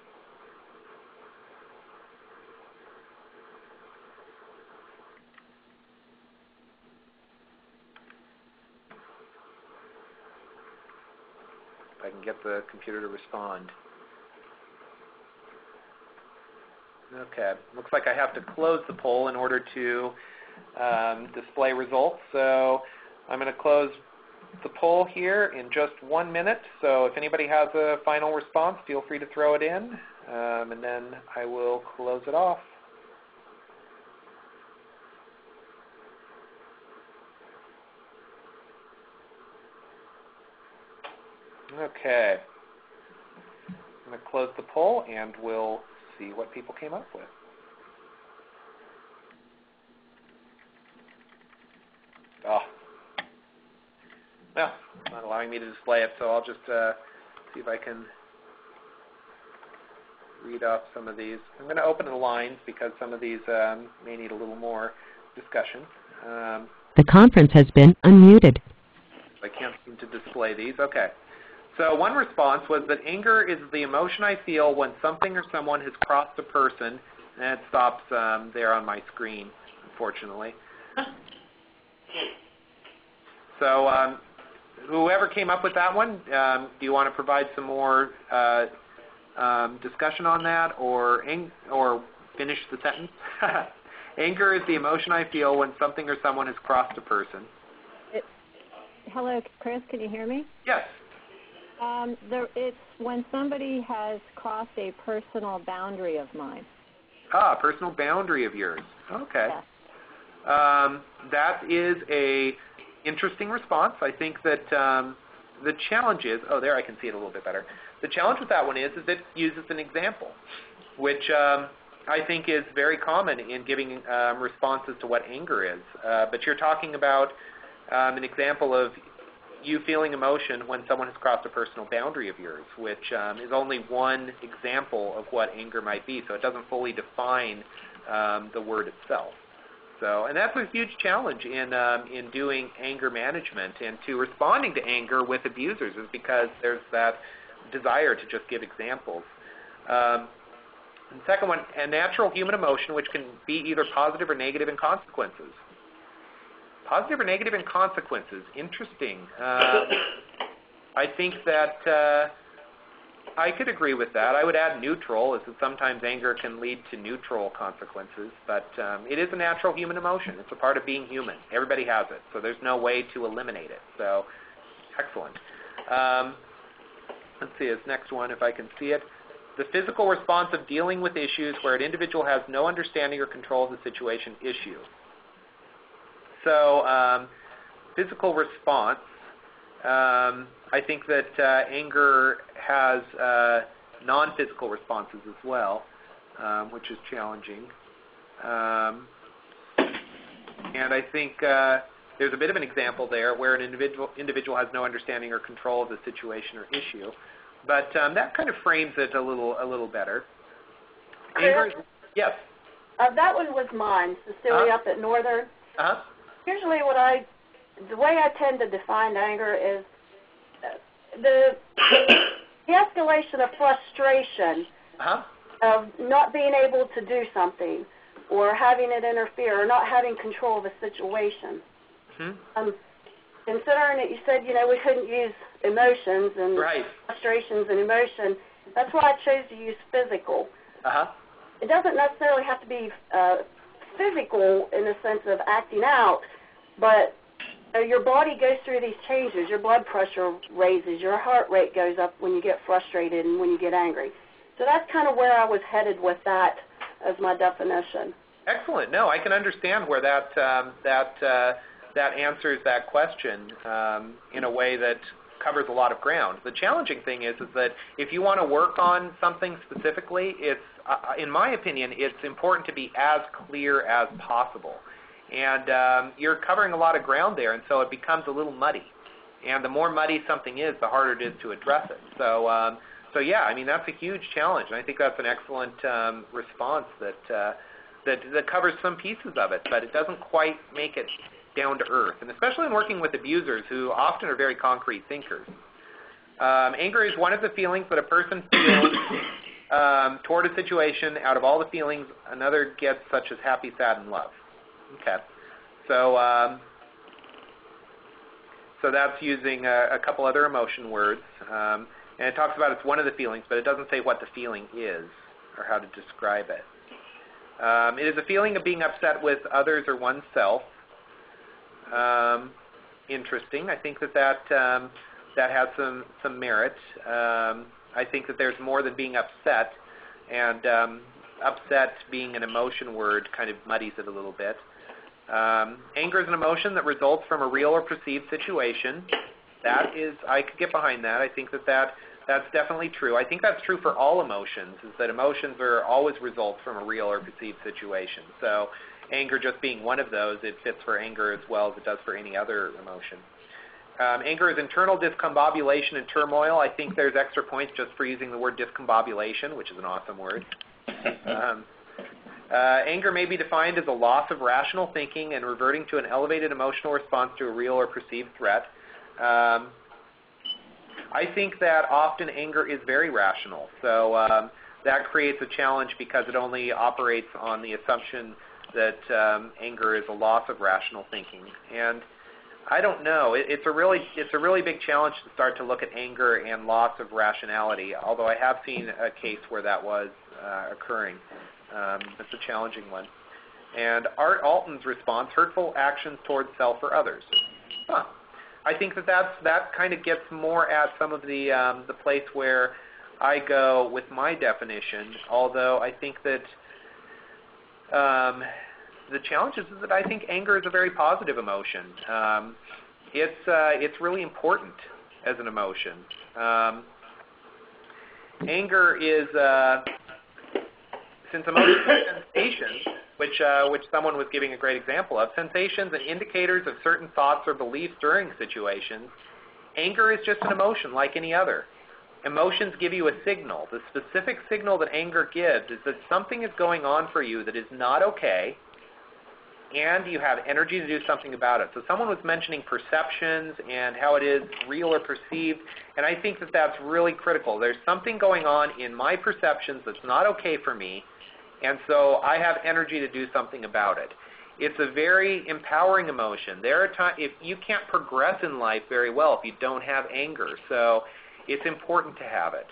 If I can get the computer to respond. Okay, looks like I have to close the poll in order to display results. So I'm going to close the poll here in just 1 minute. So if anybody has a final response, feel free to throw it in, and then I will close it off. Okay. I'm going to close the poll, and we'll see what people came up with. Oh. Well, it's not allowing me to display it, so I'll just see if I can read off some of these. I'm going to open the lines because some of these may need a little more discussion. The conference has been unmuted. I can't seem to display these. Okay. So one response was that anger is the emotion I feel when something or someone has crossed a person, and it stops there on my screen, unfortunately. So whoever came up with that one, do you want to provide some more discussion on that, or finish the sentence? Anger is the emotion I feel when something or someone has crossed a person. Hello, Chris. Can you hear me? Yes. It's when somebody has crossed a personal boundary of mine. Ah, personal boundary of yours. Okay. Yes. That is a interesting response. I think that the challenge is, oh, there I can see it a little bit better. The challenge with that one is it uses an example, which I think is very common in giving responses to what anger is. But you're talking about an example of you feeling emotion when someone has crossed a personal boundary of yours, which is only one example of what anger might be. So it doesn't fully define the word itself. So, and that's a huge challenge in doing anger management and to responding to anger with abusers, is because there's that desire to just give examples. And the second one, a natural human emotion which can be either positive or negative in consequences. Positive or negative in consequences. Interesting. I think that I could agree with that. I would add neutral, as that sometimes anger can lead to neutral consequences, but it is a natural human emotion. It's a part of being human. Everybody has it, so there's no way to eliminate it. So, excellent. Let's see this next one, if I can see it. The physical response of dealing with issues where an individual has no understanding or control of the situation issue. So, physical response. I think that anger has non-physical responses as well, which is challenging. And I think there's a bit of an example there where an individual has no understanding or control of the situation or issue. But that kind of frames it a little better. Anger is, yes? That one was mine, Cecilia up at Northern. Usually the way I tend to define anger is the escalation of frustration of not being able to do something or having it interfere or not having control of a situation. Considering that you said, we couldn't use emotions and frustrations and emotion, that's why I chose to use physical. It doesn't necessarily have to be physical in the sense of acting out, but your body goes through these changes. Your blood pressure raises, your heart rate goes up when you get frustrated and when you get angry. So that's kind of where I was headed with that as my definition. Excellent. No, I can understand where that answers that question in a way that covers a lot of ground. The challenging thing is that if you want to work on something specifically, it's, in my opinion, it's important to be as clear as possible. And you're covering a lot of ground there, and so it becomes a little muddy. And the more muddy something is, the harder it is to address it. So, yeah, I mean, that's a huge challenge, and I think that's an excellent response that covers some pieces of it, but it doesn't quite make it down to earth, and especially in working with abusers who often are very concrete thinkers. Anger is one of the feelings that a person feels toward a situation out of all the feelings another gets, such as happy, sad, and love. Okay, so that's using a couple other emotion words, and it talks about it's one of the feelings, but it doesn't say what the feeling is or how to describe it. It is a feeling of being upset with others or oneself. Interesting. I think that has some merit. I think that there's more than being upset, and upset being an emotion word kind of muddies it a little bit. Anger is an emotion that results from a real or perceived situation. That is, I could get behind that. I think that's definitely true. I think that's true for all emotions, is that emotions are always results from a real or perceived situation. So anger just being one of those, it fits for anger as well as it does for any other emotion. Anger is internal discombobulation and turmoil. I think there's extra points just for using the word discombobulation, which is an awesome word. Anger may be defined as a loss of rational thinking and reverting to an elevated emotional response to a real or perceived threat. I think that often anger is very rational, so that creates a challenge because it only operates on the assumption that anger is a loss of rational thinking. And I don't know. It's a really big challenge to start to look at anger and loss of rationality, although I have seen a case where that was occurring. It's a challenging one. And Art Alton's response, hurtful actions towards self or others. I think that kind of gets more at some of the place where I go with my definition, although I think that the challenge is that I think anger is a very positive emotion. It's really important as an emotion. Anger is, since emotions are sensations, which someone was giving a great example of, sensations and indicators of certain thoughts or beliefs during situations, Anger is just an emotion like any other. Emotions give you a signal. The specific signal that anger gives is that something is going on for you that is not okay, and you have energy to do something about it. So someone was mentioning perceptions and how it is real or perceived, and I think that that's really critical. There's something going on in my perceptions that's not okay for me, and so I have energy to do something about it. It's a very empowering emotion. There are times if you can't progress in life very well if you don't have anger, so it's important to have it.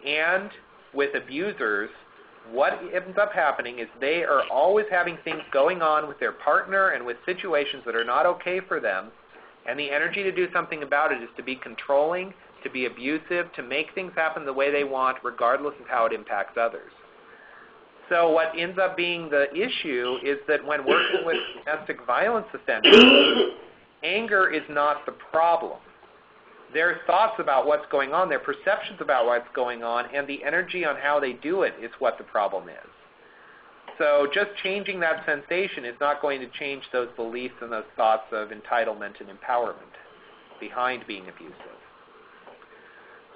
And with abusers, what ends up happening is they are always having things going on with their partner and with situations that are not okay for them, and the energy to do something about it is to be controlling, to be abusive, to make things happen the way they want, regardless of how it impacts others. So what ends up being the issue is that when working with domestic violence offenders, anger is not the problem. Their thoughts about what's going on, their perceptions about what's going on, and the energy on how they do it is what the problem is. So just changing that sensation is not going to change those beliefs and those thoughts of entitlement and empowerment behind being abusive.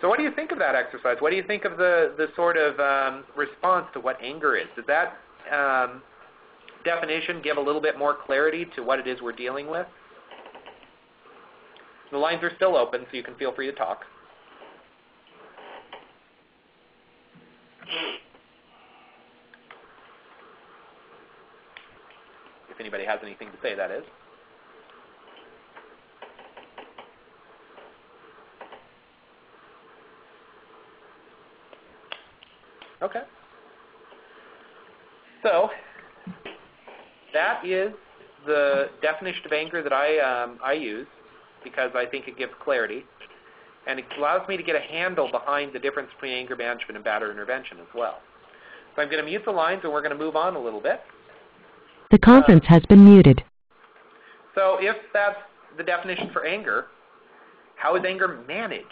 So what do you think of that exercise? What do you think of the sort of response to what anger is? Does that definition give a little bit more clarity to what it is we're dealing with? The lines are still open, so you can feel free to talk. If anybody has anything to say, that is. Okay. So that is the definition of anger that I use, because I think it gives clarity, and it allows me to get a handle behind the difference between anger management and batterer intervention as well. So I'm going to mute the lines, and we're going to move on a little bit. The conference has been muted. So if that's the definition for anger, how is anger managed?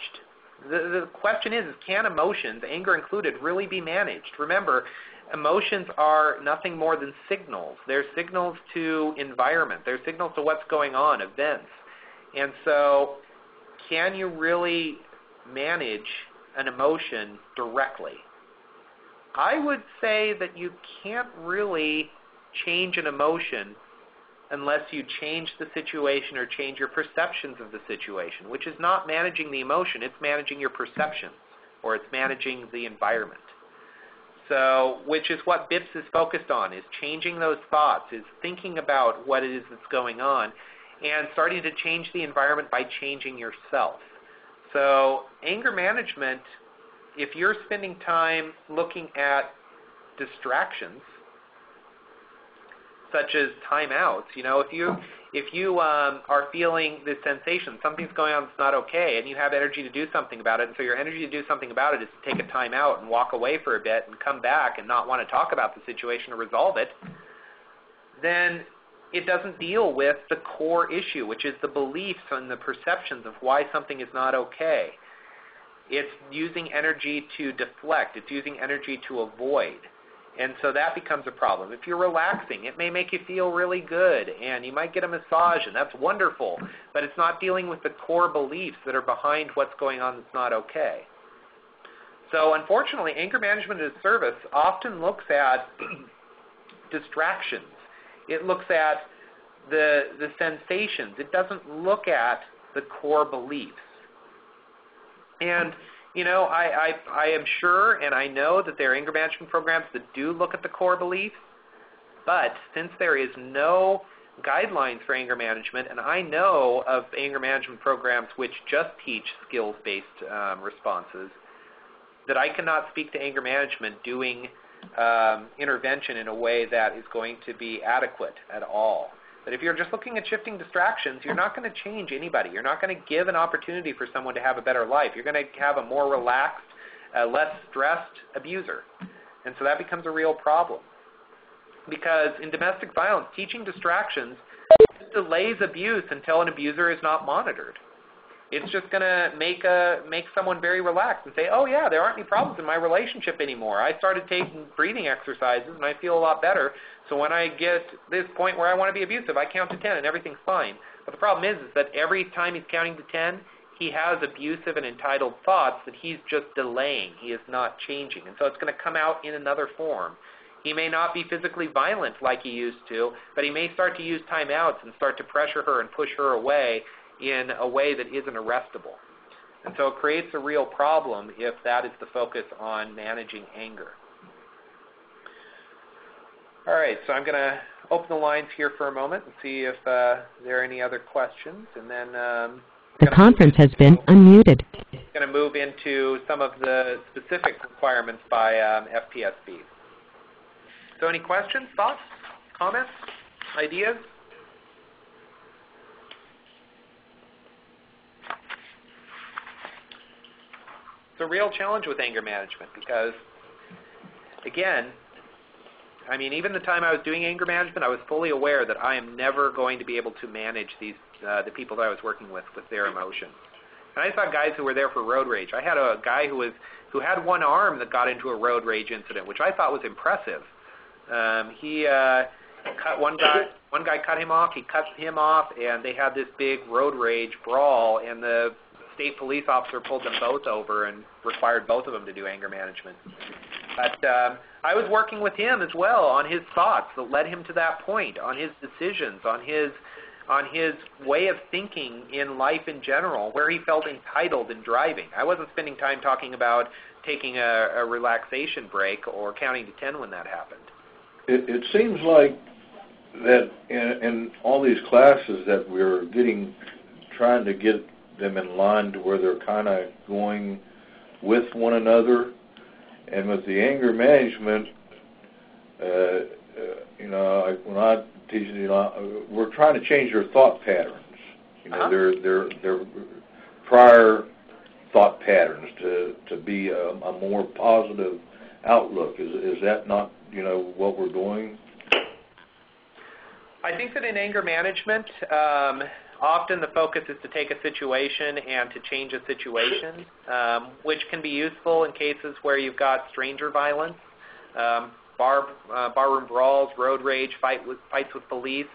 The question is can emotions, anger included, really be managed? Remember, emotions are nothing more than signals. They're signals to environment. They're signals to what's going on, events. And so can you really manage an emotion directly? I would say that you can't really change an emotion unless you change the situation or change your perceptions of the situation, which is not managing the emotion, it's managing your perceptions, or it's managing the environment. So, which is what BIPS is focused on, is changing those thoughts, is thinking about what it is that's going on, and starting to change the environment by changing yourself. So anger management, if you're spending time looking at distractions, such as timeouts, if you are feeling this sensation, something's going on that's not okay, and you have energy to do something about it, and so your energy to do something about it is to take a time out and walk away for a bit and come back and not want to talk about the situation or resolve it, then it doesn't deal with the core issue, which is the beliefs and the perceptions of why something is not okay. It's using energy to deflect. It's using energy to avoid. And so that becomes a problem. If you're relaxing, it may make you feel really good, and you might get a massage, and that's wonderful, but it's not dealing with the core beliefs that are behind what's going on that's not okay. So unfortunately, anger management as a service often looks at distractions. It looks at the sensations. It doesn't look at the core beliefs. And, I am sure and I know that there are anger management programs that do look at the core beliefs, but since there is no guidelines for anger management, and I know of anger management programs which just teach skills-based responses, that I cannot speak to anger management doing intervention in a way that is going to be adequate at all. But if you're just looking at shifting distractions, you're not going to change anybody. You're not going to give an opportunity for someone to have a better life. You're going to have a more relaxed, less stressed abuser. And so that becomes a real problem. Because in domestic violence, teaching distractions delays abuse until an abuser is not monitored. It's just going to make someone very relaxed and say, oh yeah, there aren't any problems in my relationship anymore. I started taking breathing exercises and I feel a lot better. So when I get this point where I want to be abusive, I count to 10 and everything's fine. But the problem is that every time he's counting to 10, he has abusive and entitled thoughts that he's just delaying. He is not changing. And so it's going to come out in another form. He may not be physically violent like he used to, but he may start to use timeouts and start to pressure her and push her away in a way that isn't arrestable. And so it creates a real problem if that is the focus on managing anger. All right, so I'm going to open the lines here for a moment and see if there are any other questions. And then the conference has been unmuted. I'm going to move into some of the specific requirements by FPSB. So any questions, thoughts, comments, ideas? It's a real challenge with anger management because, again, I mean, even the time I was doing anger management, I was fully aware that I am never going to be able to manage the people that I was working with their emotions. And I saw guys who were there for road rage. I had a guy who had one arm that got into a road rage incident, which I thought was impressive. He cut one guy cut him off. He cut him off, and they had this big road rage brawl. And the state police officer pulled them both over and required both of them to do anger management. But I was working with him as well on his thoughts that led him to that point, on his decisions, on his way of thinking in life in general, where he felt entitled in driving. I wasn't spending time talking about taking a relaxation break or counting to 10 when that happened. It seems like that in all these classes that we're trying to get them in line to where they're kind of going with one another. And with the anger management, when I teach, we're trying to change their thought patterns. Their prior thought patterns to be a more positive outlook. Is that not what we're doing? I think that in anger management, often the focus is to take a situation and to change a situation, which can be useful in cases where you've got stranger violence, barroom brawls, road rage, fights with police.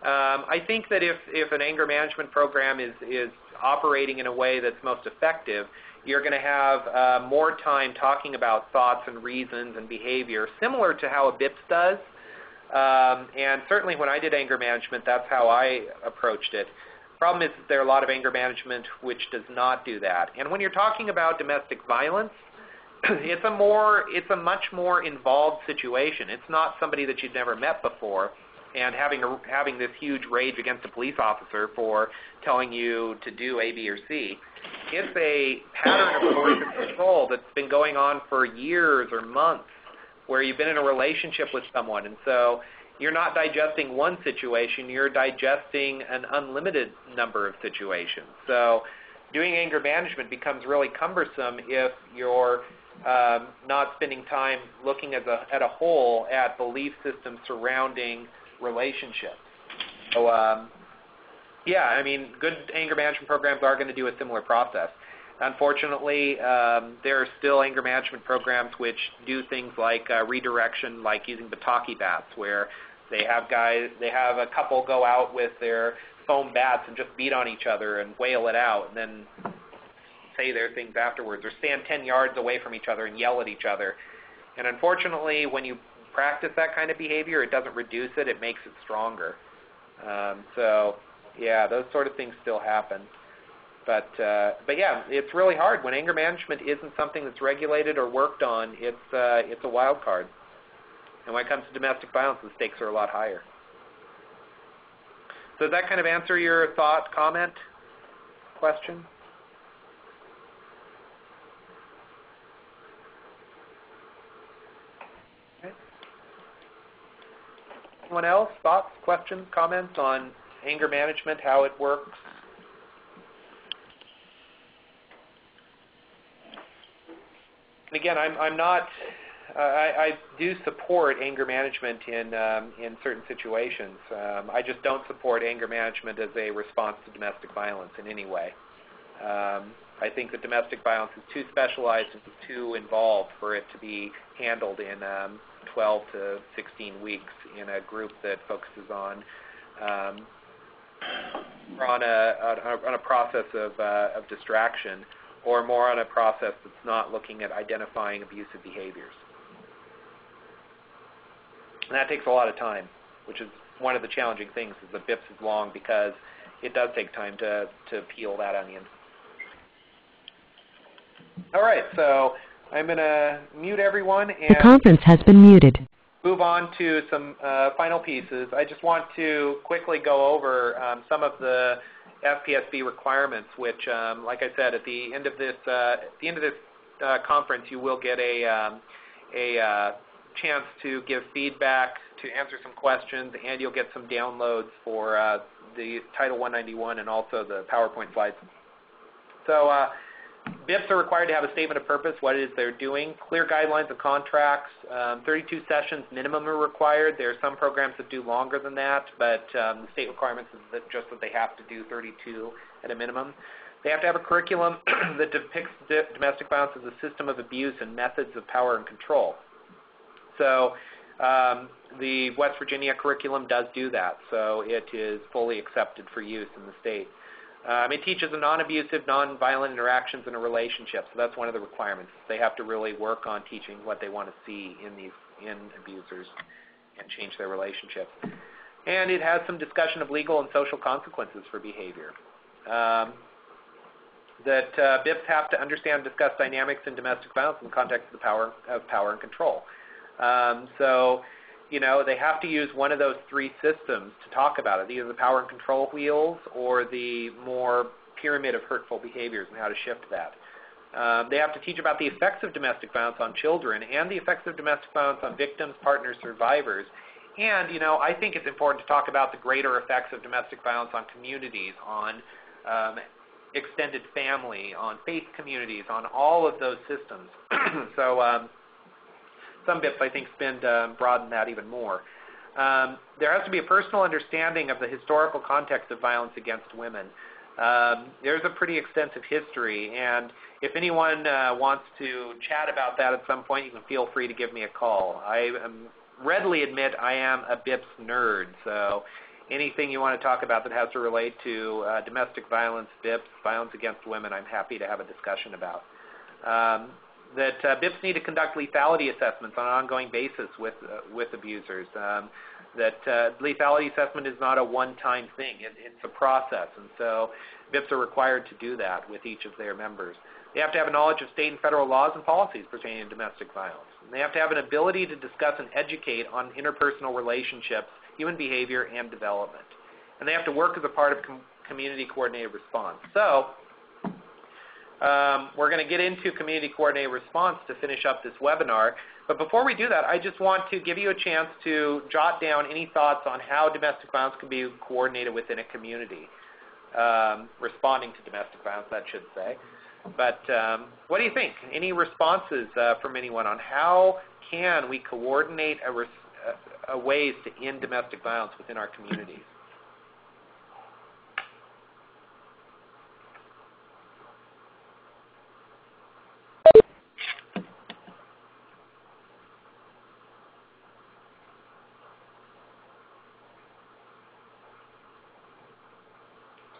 I think that if an anger management program is operating in a way that's most effective, you're going to have more time talking about thoughts and reasons and behavior, similar to how a BIPS does. And certainly when I did anger management, that's how I approached it. Problem is that there are a lot of anger management which does not do that. And when you're talking about domestic violence, it's a much more involved situation. It's not somebody that you've never met before and having this huge rage against a police officer for telling you to do A, B, or C. It's a pattern of coercive control that's been going on for years or months, where you've been in a relationship with someone, and so you're not digesting one situation, you're digesting an unlimited number of situations. So doing anger management becomes really cumbersome if you're not spending time looking as a whole at belief systems surrounding relationships. So, good anger management programs are going to do a similar process. Unfortunately, there are still anger management programs which do things like redirection, like using bataki bats, where they have a couple go out with their foam bats and just beat on each other and wail it out, and then say their things afterwards, or stand 10 yards away from each other and yell at each other. And unfortunately, when you practice that kind of behavior, it doesn't reduce it; it makes it stronger. Those sort of things still happen. But yeah, it's really hard. When anger management isn't something that's regulated or worked on, it's a wild card. And when it comes to domestic violence, the stakes are a lot higher. So does that kind of answer your thought, comment, question? Okay. Anyone else? Thoughts, questions, comments on anger management, how it works? And again, I do support anger management in certain situations. I just don't support anger management as a response to domestic violence in any way. I think that domestic violence is too specialized and too involved for it to be handled in 12 to 16 weeks in a group that focuses on Or on a process of distraction, or more on a process that's not looking at identifying abusive behaviors. And that takes a lot of time, which is one of the challenging things, is the BIPS is long because it does take time to peel that onion. All right, so I'm going to mute everyone and The conference has been muted. Move on to some final pieces. I just want to quickly go over some of the FPSB requirements, which, like I said, at the end of this conference, you will get a chance to give feedback, to answer some questions, and you'll get some downloads for the Title 191 and also the PowerPoint slides. So BIPs are required to have a statement of purpose, what it is they're doing, clear guidelines of contracts, 32 sessions minimum are required. There are some programs that do longer than that, but the state requirements is that they have to do 32 at a minimum. They have to have a curriculum that depicts domestic violence as a system of abuse and methods of power and control. So the West Virginia curriculum does do that, so it is fully accepted for use in the state. It teaches a non-abusive, non-violent interactions in a relationship, so that's one of the requirements. They have to really work on teaching what they want to see in abusers and change their relationships. And it has some discussion of legal and social consequences for behavior. BIPs have to understand and discuss dynamics in domestic violence in the context of power and control. They have to use one of those three systems to talk about it, either the power and control wheels or the more pyramid of hurtful behaviors and how to shift that. They have to teach about the effects of domestic violence on children and the effects of domestic violence on victims, partners, survivors. And, I think it's important to talk about the greater effects of domestic violence on communities, on extended family, on faith communities, on all of those systems. Some BIPs, I think, broaden that even more. There has to be a personal understanding of the historical context of violence against women. There's a pretty extensive history, and if anyone wants to chat about that at some point, you can feel free to give me a call. I readily admit I am a BIPS nerd, so anything you want to talk about that has to relate to domestic violence, BIPS, violence against women, I'm happy to have a discussion about. That BIPs need to conduct lethality assessments on an ongoing basis with abusers. That lethality assessment is not a one-time thing. It's a process, and so BIPs are required to do that with each of their members. They have to have a knowledge of state and federal laws and policies pertaining to domestic violence. And they have to have an ability to discuss and educate on interpersonal relationships, human behavior, and development. And they have to work as a part of community coordinated response. So we're going to get into community coordinated response to finish up this webinar. But before we do that, I just want to give you a chance to jot down any thoughts on how domestic violence can be coordinated within a community. Responding to domestic violence, that should say. But what do you think? Any responses from anyone on how can we coordinate ways to end domestic violence within our communities?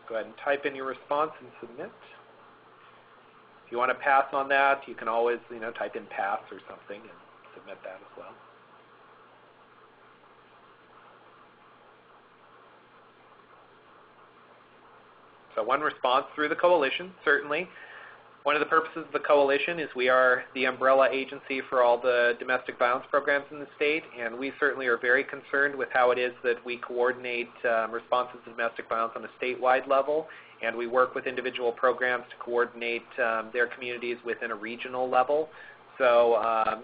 Go ahead and type in your response and submit. If you want to pass on that, you can always, type in pass or something and submit that as well. So one response through the coalition, certainly. One of the purposes of the coalition is we are the umbrella agency for all the domestic violence programs in the state, and we certainly are very concerned with how it is that we coordinate responses to domestic violence on a statewide level, and we work with individual programs to coordinate their communities within a regional level. So,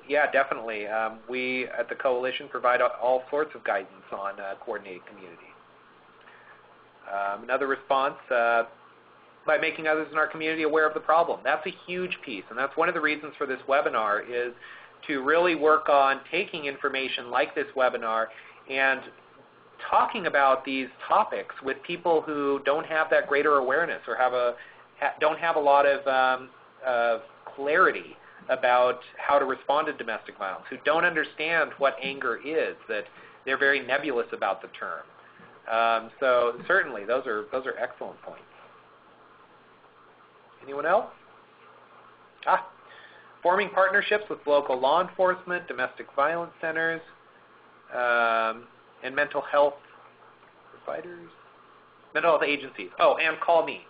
yeah, definitely. We at the coalition provide all sorts of guidance on coordinated communities. Another response, by making others in our community aware of the problem. That's a huge piece, and that's one of the reasons for this webinar is to really work on taking information like this webinar and talking about these topics with people who don't have that greater awareness or don't have a lot of clarity about how to respond to domestic violence, who don't understand what anger is, that they're very nebulous about the term. So certainly, those are excellent points. Anyone else? Forming partnerships with local law enforcement, domestic violence centers, and mental health providers, mental health agencies. Oh, and call me.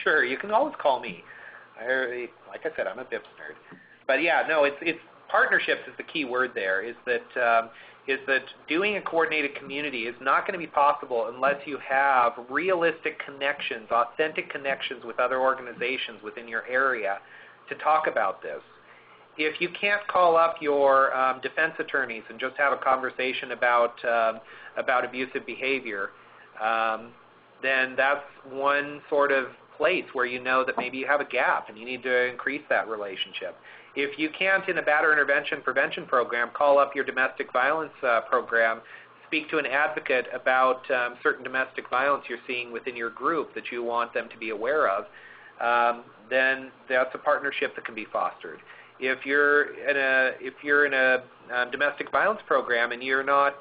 Sure, you can always call me. Like I said, I'm a BIPS nerd. But yeah, no, it's partnerships is the key word there. Is that doing a coordinated community is not going to be possible unless you have realistic connections, authentic connections with other organizations within your area to talk about this. If you can't call up your defense attorneys and just have a conversation about abusive behavior, then that's one sort of place where you know that maybe you have a gap and you need to increase that relationship. If you can't, in a batterer intervention prevention program, call up your domestic violence program, speak to an advocate about certain domestic violence you're seeing within your group that you want them to be aware of, then that's a partnership that can be fostered. If you're in a domestic violence program and you're not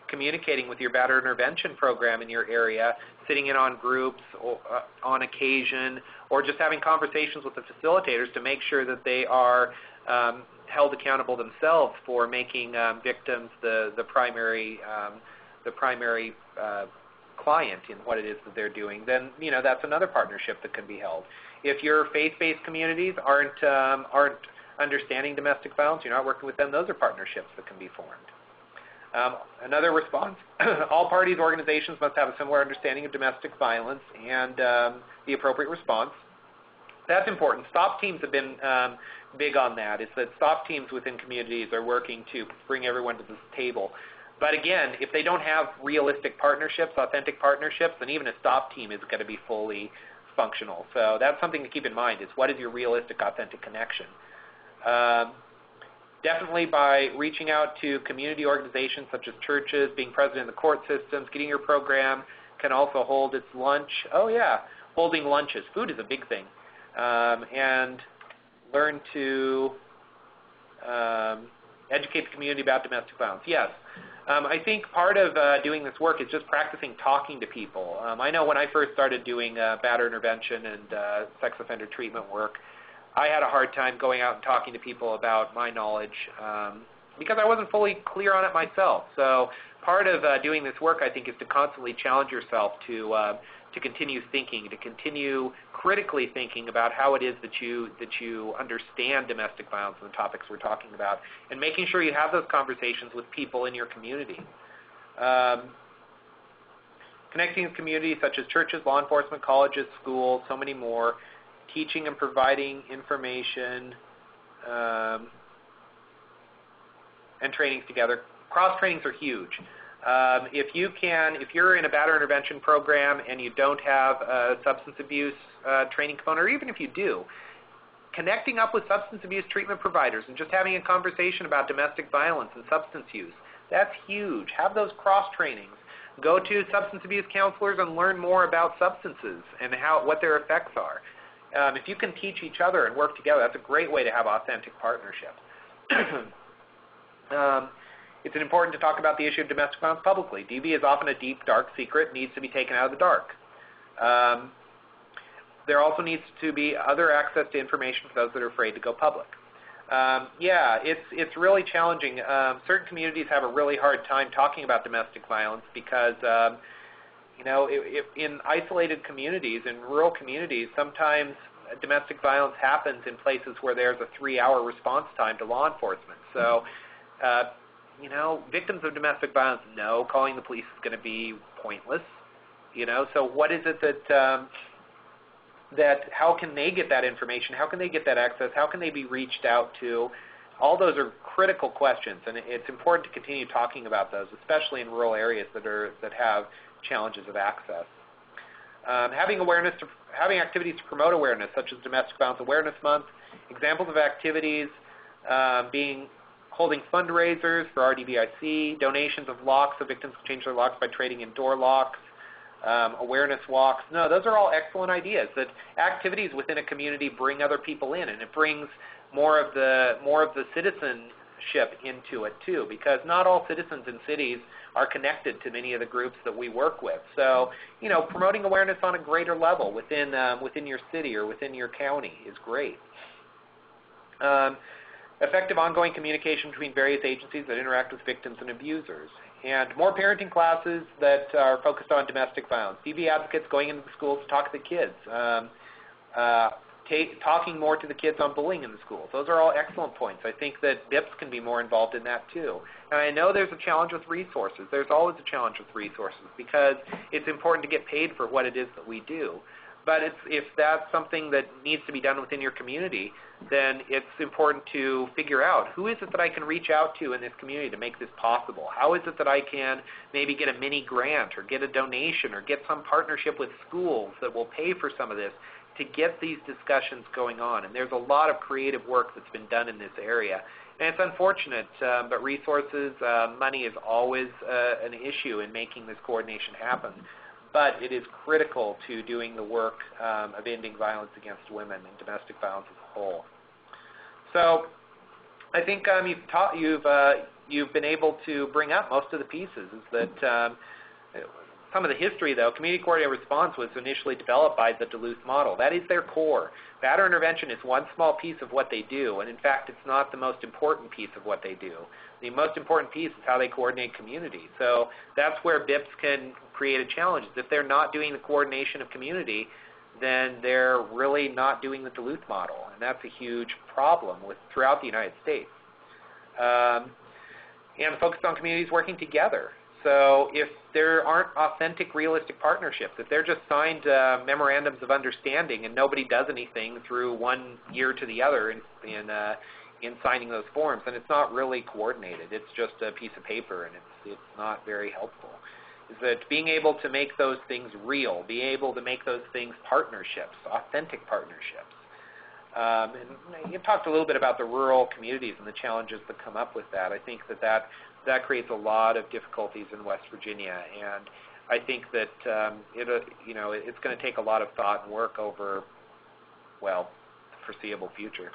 communicating with your batterer intervention program in your area, sitting in on groups or, on occasion, or just having conversations with the facilitators to make sure that they are held accountable themselves for making victims the primary client in what it is that they're doing, then that's another partnership that can be held. If your faith-based communities aren't understanding domestic violence, you're not working with them, those are partnerships that can be formed. Another response, all parties, organizations must have a similar understanding of domestic violence and the appropriate response. That's important. STOP teams have been big on that, is that STOP teams within communities are working to bring everyone to this table. But again, if they don't have realistic partnerships, authentic partnerships, then even a STOP team isn't going to be fully functional. So that's something to keep in mind, is what is your realistic, authentic connection? Definitely by reaching out to community organizations such as churches, being present in the court systems, getting your program can also hold its lunch. Oh yeah, holding lunches. Food is a big thing. And learn to educate the community about domestic violence. Yes. I think part of doing this work is just practicing talking to people. I know when I first started doing batterer intervention and sex offender treatment work, I had a hard time going out and talking to people about my knowledge because I wasn't fully clear on it myself. So part of doing this work, I think, is to constantly challenge yourself to continue thinking, to continue critically thinking about how it is that you understand domestic violence and the topics we're talking about, and making sure you have those conversations with people in your community. Connecting with communities such as churches, law enforcement, colleges, schools, so many more, teaching and providing information and trainings together. Cross trainings are huge. If you're in a batterer intervention program and you don't have a substance abuse training component, or even if you do, connecting up with substance abuse treatment providers and just having a conversation about domestic violence and substance use, that's huge. Have those cross trainings. Go to substance abuse counselors and learn more about substances and what their effects are. If you can teach each other and work together, that's a great way to have authentic partnerships. It's important to talk about the issue of domestic violence publicly. DV is often a deep, dark secret, needs to be taken out of the dark. There also needs to be other access to information for those that are afraid to go public. Yeah, it's really challenging. Certain communities have a really hard time talking about domestic violence because in isolated communities, in rural communities, sometimes domestic violence happens in places where there's a 3-hour response time to law enforcement. So, victims of domestic violence know calling the police is going to be pointless. So what is it that how can they get that information? How can they get that access? How can they be reached out to? All those are critical questions, and it's important to continue talking about those, especially in rural areas that have challenges of access. Having activities to promote awareness, such as Domestic Violence Awareness Month. Examples of activities holding fundraisers for RDVIC, donations of locks so victims can change their locks by trading in door locks, awareness walks. No, those are all excellent ideas. That activities within a community bring other people in, and it brings more of the citizenship citizenship into it too, because not all citizens in cities are connected to many of the groups that we work with. So, promoting awareness on a greater level within your city or within your county is great. Effective ongoing communication between various agencies that interact with victims and abusers. And more parenting classes that are focused on domestic violence. DV advocates going into the schools to talk to the kids. Talking more to the kids on bullying in the schools. Those are all excellent points. I think that BIPs can be more involved in that too. And I know there's a challenge with resources. There's always a challenge with resources because it's important to get paid for what it is that we do. But if that's something that needs to be done within your community, then it's important to figure out who is it that I can reach out to in this community to make this possible? How is it that I can maybe get a mini grant or get a donation or get some partnership with schools that will pay for some of this to get these discussions going on? And there's a lot of creative work that's been done in this area. And it's unfortunate, but resources, money is always an issue in making this coordination happen. But it is critical to doing the work of ending violence against women and domestic violence as a whole. So I think you've been able to bring up most of the pieces. Is that some of the history, though, community coordinated response was initially developed by the Duluth model. That is their core. Batterer intervention is one small piece of what they do, and in fact, it's not the most important piece of what they do. The most important piece is how they coordinate community. So that's where BIPs can create a challenge. If they're not doing the coordination of community, then they're really not doing the Duluth model, and that's a huge problem throughout the United States. And focused on communities working together. So if there aren't authentic, realistic partnerships, if they're just signed memorandums of understanding and nobody does anything through one year to the other in signing those forms, then it's not really coordinated. It's just a piece of paper, and it's not very helpful. Is that being able to make those things real, be able to make those things partnerships, authentic partnerships. And you talked a little bit about the rural communities and the challenges that come up with that. I think that creates a lot of difficulties in West Virginia, and I think that it's going to take a lot of thought and work over, the foreseeable future.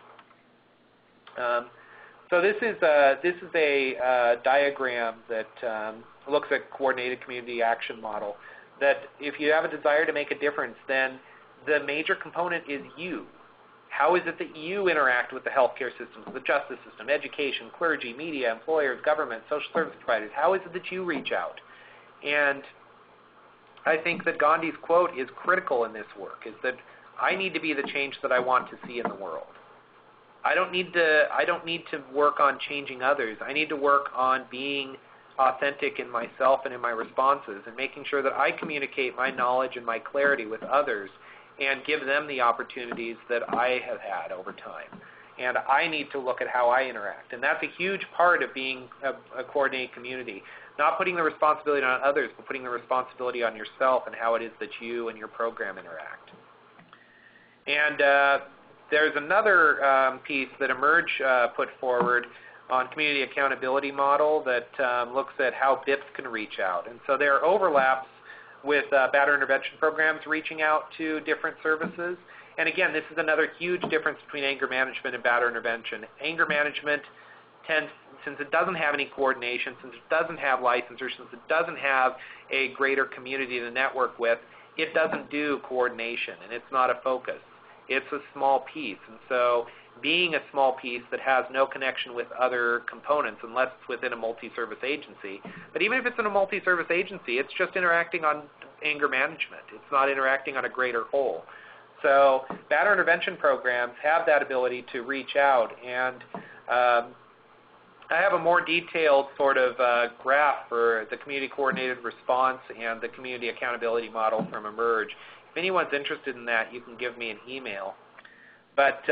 So this is a diagram that looks at coordinated community action model. That if you have a desire to make a difference, then the major component is you. How is it that you interact with the healthcare systems, the justice system, education, clergy, media, employers, government, social service providers? How is it that you reach out? And I think that Gandhi's quote is critical in this work, is that I need to be the change that I want to see in the world. I don't need to work on changing others. I need to work on being authentic in myself and in my responses and making sure that I communicate my knowledge and my clarity with others and give them the opportunities that I have had over time. And I need to look at how I interact. And that's a huge part of being a coordinated community. Not putting the responsibility on others, but putting the responsibility on yourself and how it is that you and your program interact. And there's another piece that Emerge put forward on community accountability model that looks at how BIPs can reach out. And so there are overlaps with Batterer intervention programs reaching out to different services. And again, this is another huge difference between anger management and Batterer intervention. Anger management since it doesn't have any coordination, since it doesn't have licensure, since it doesn't have a greater community to network with, it doesn't do coordination, and it's not a focus. It's a small piece. And so being a small piece that has no connection with other components unless it's within a multi-service agency. But even if it's in a multi-service agency, it's just interacting on anger management. It's not interacting on a greater whole. So Batterer intervention programs have that ability to reach out. And I have a more detailed sort of graph for the community coordinated response and the community accountability model from Emerge. If anyone's interested in that, you can give me an email. But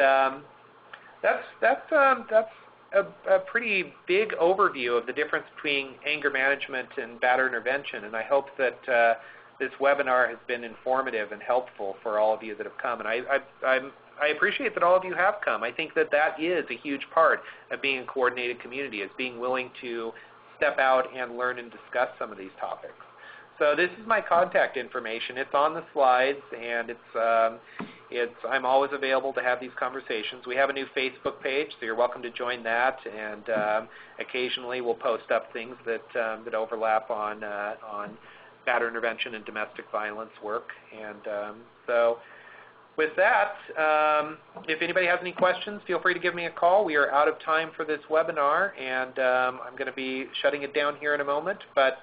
that's a pretty big overview of the difference between anger management and Batterer intervention, and I hope that this webinar has been informative and helpful for all of you that have come. And I appreciate that all of you have come. I think that is a huge part of being a coordinated community, is being willing to step out and learn and discuss some of these topics. So this is my contact information. It's on the slides, and I'm always available to have these conversations. We have a new Facebook page, so you're welcome to join that, and occasionally we'll post up things that overlap on batterer intervention and domestic violence work. And so with that, if anybody has any questions, feel free to give me a call. We are out of time for this webinar, and I'm going to be shutting it down here in a moment. But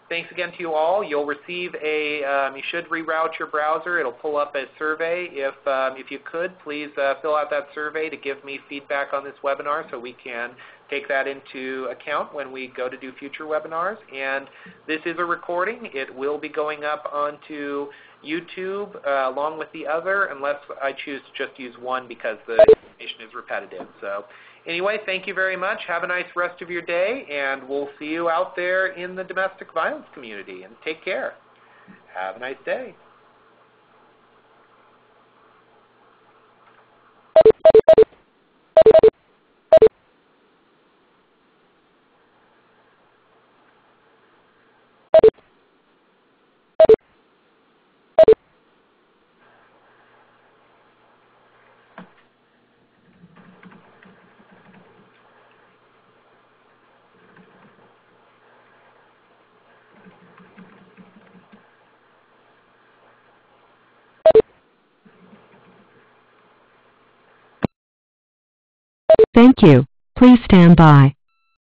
thanks again to you all. You'll receive you should reroute your browser. It'll pull up a survey. If you could, please fill out that survey to give me feedback on this webinar so we can take that into account when we go to do future webinars. And this is a recording. It will be going up onto YouTube along with the other, unless I choose to just use one because the information is repetitive. So anyway, thank you very much. Have a nice rest of your day, and we'll see you out there in the domestic violence community. And take care. Have a nice day. Thank you. Please stand by.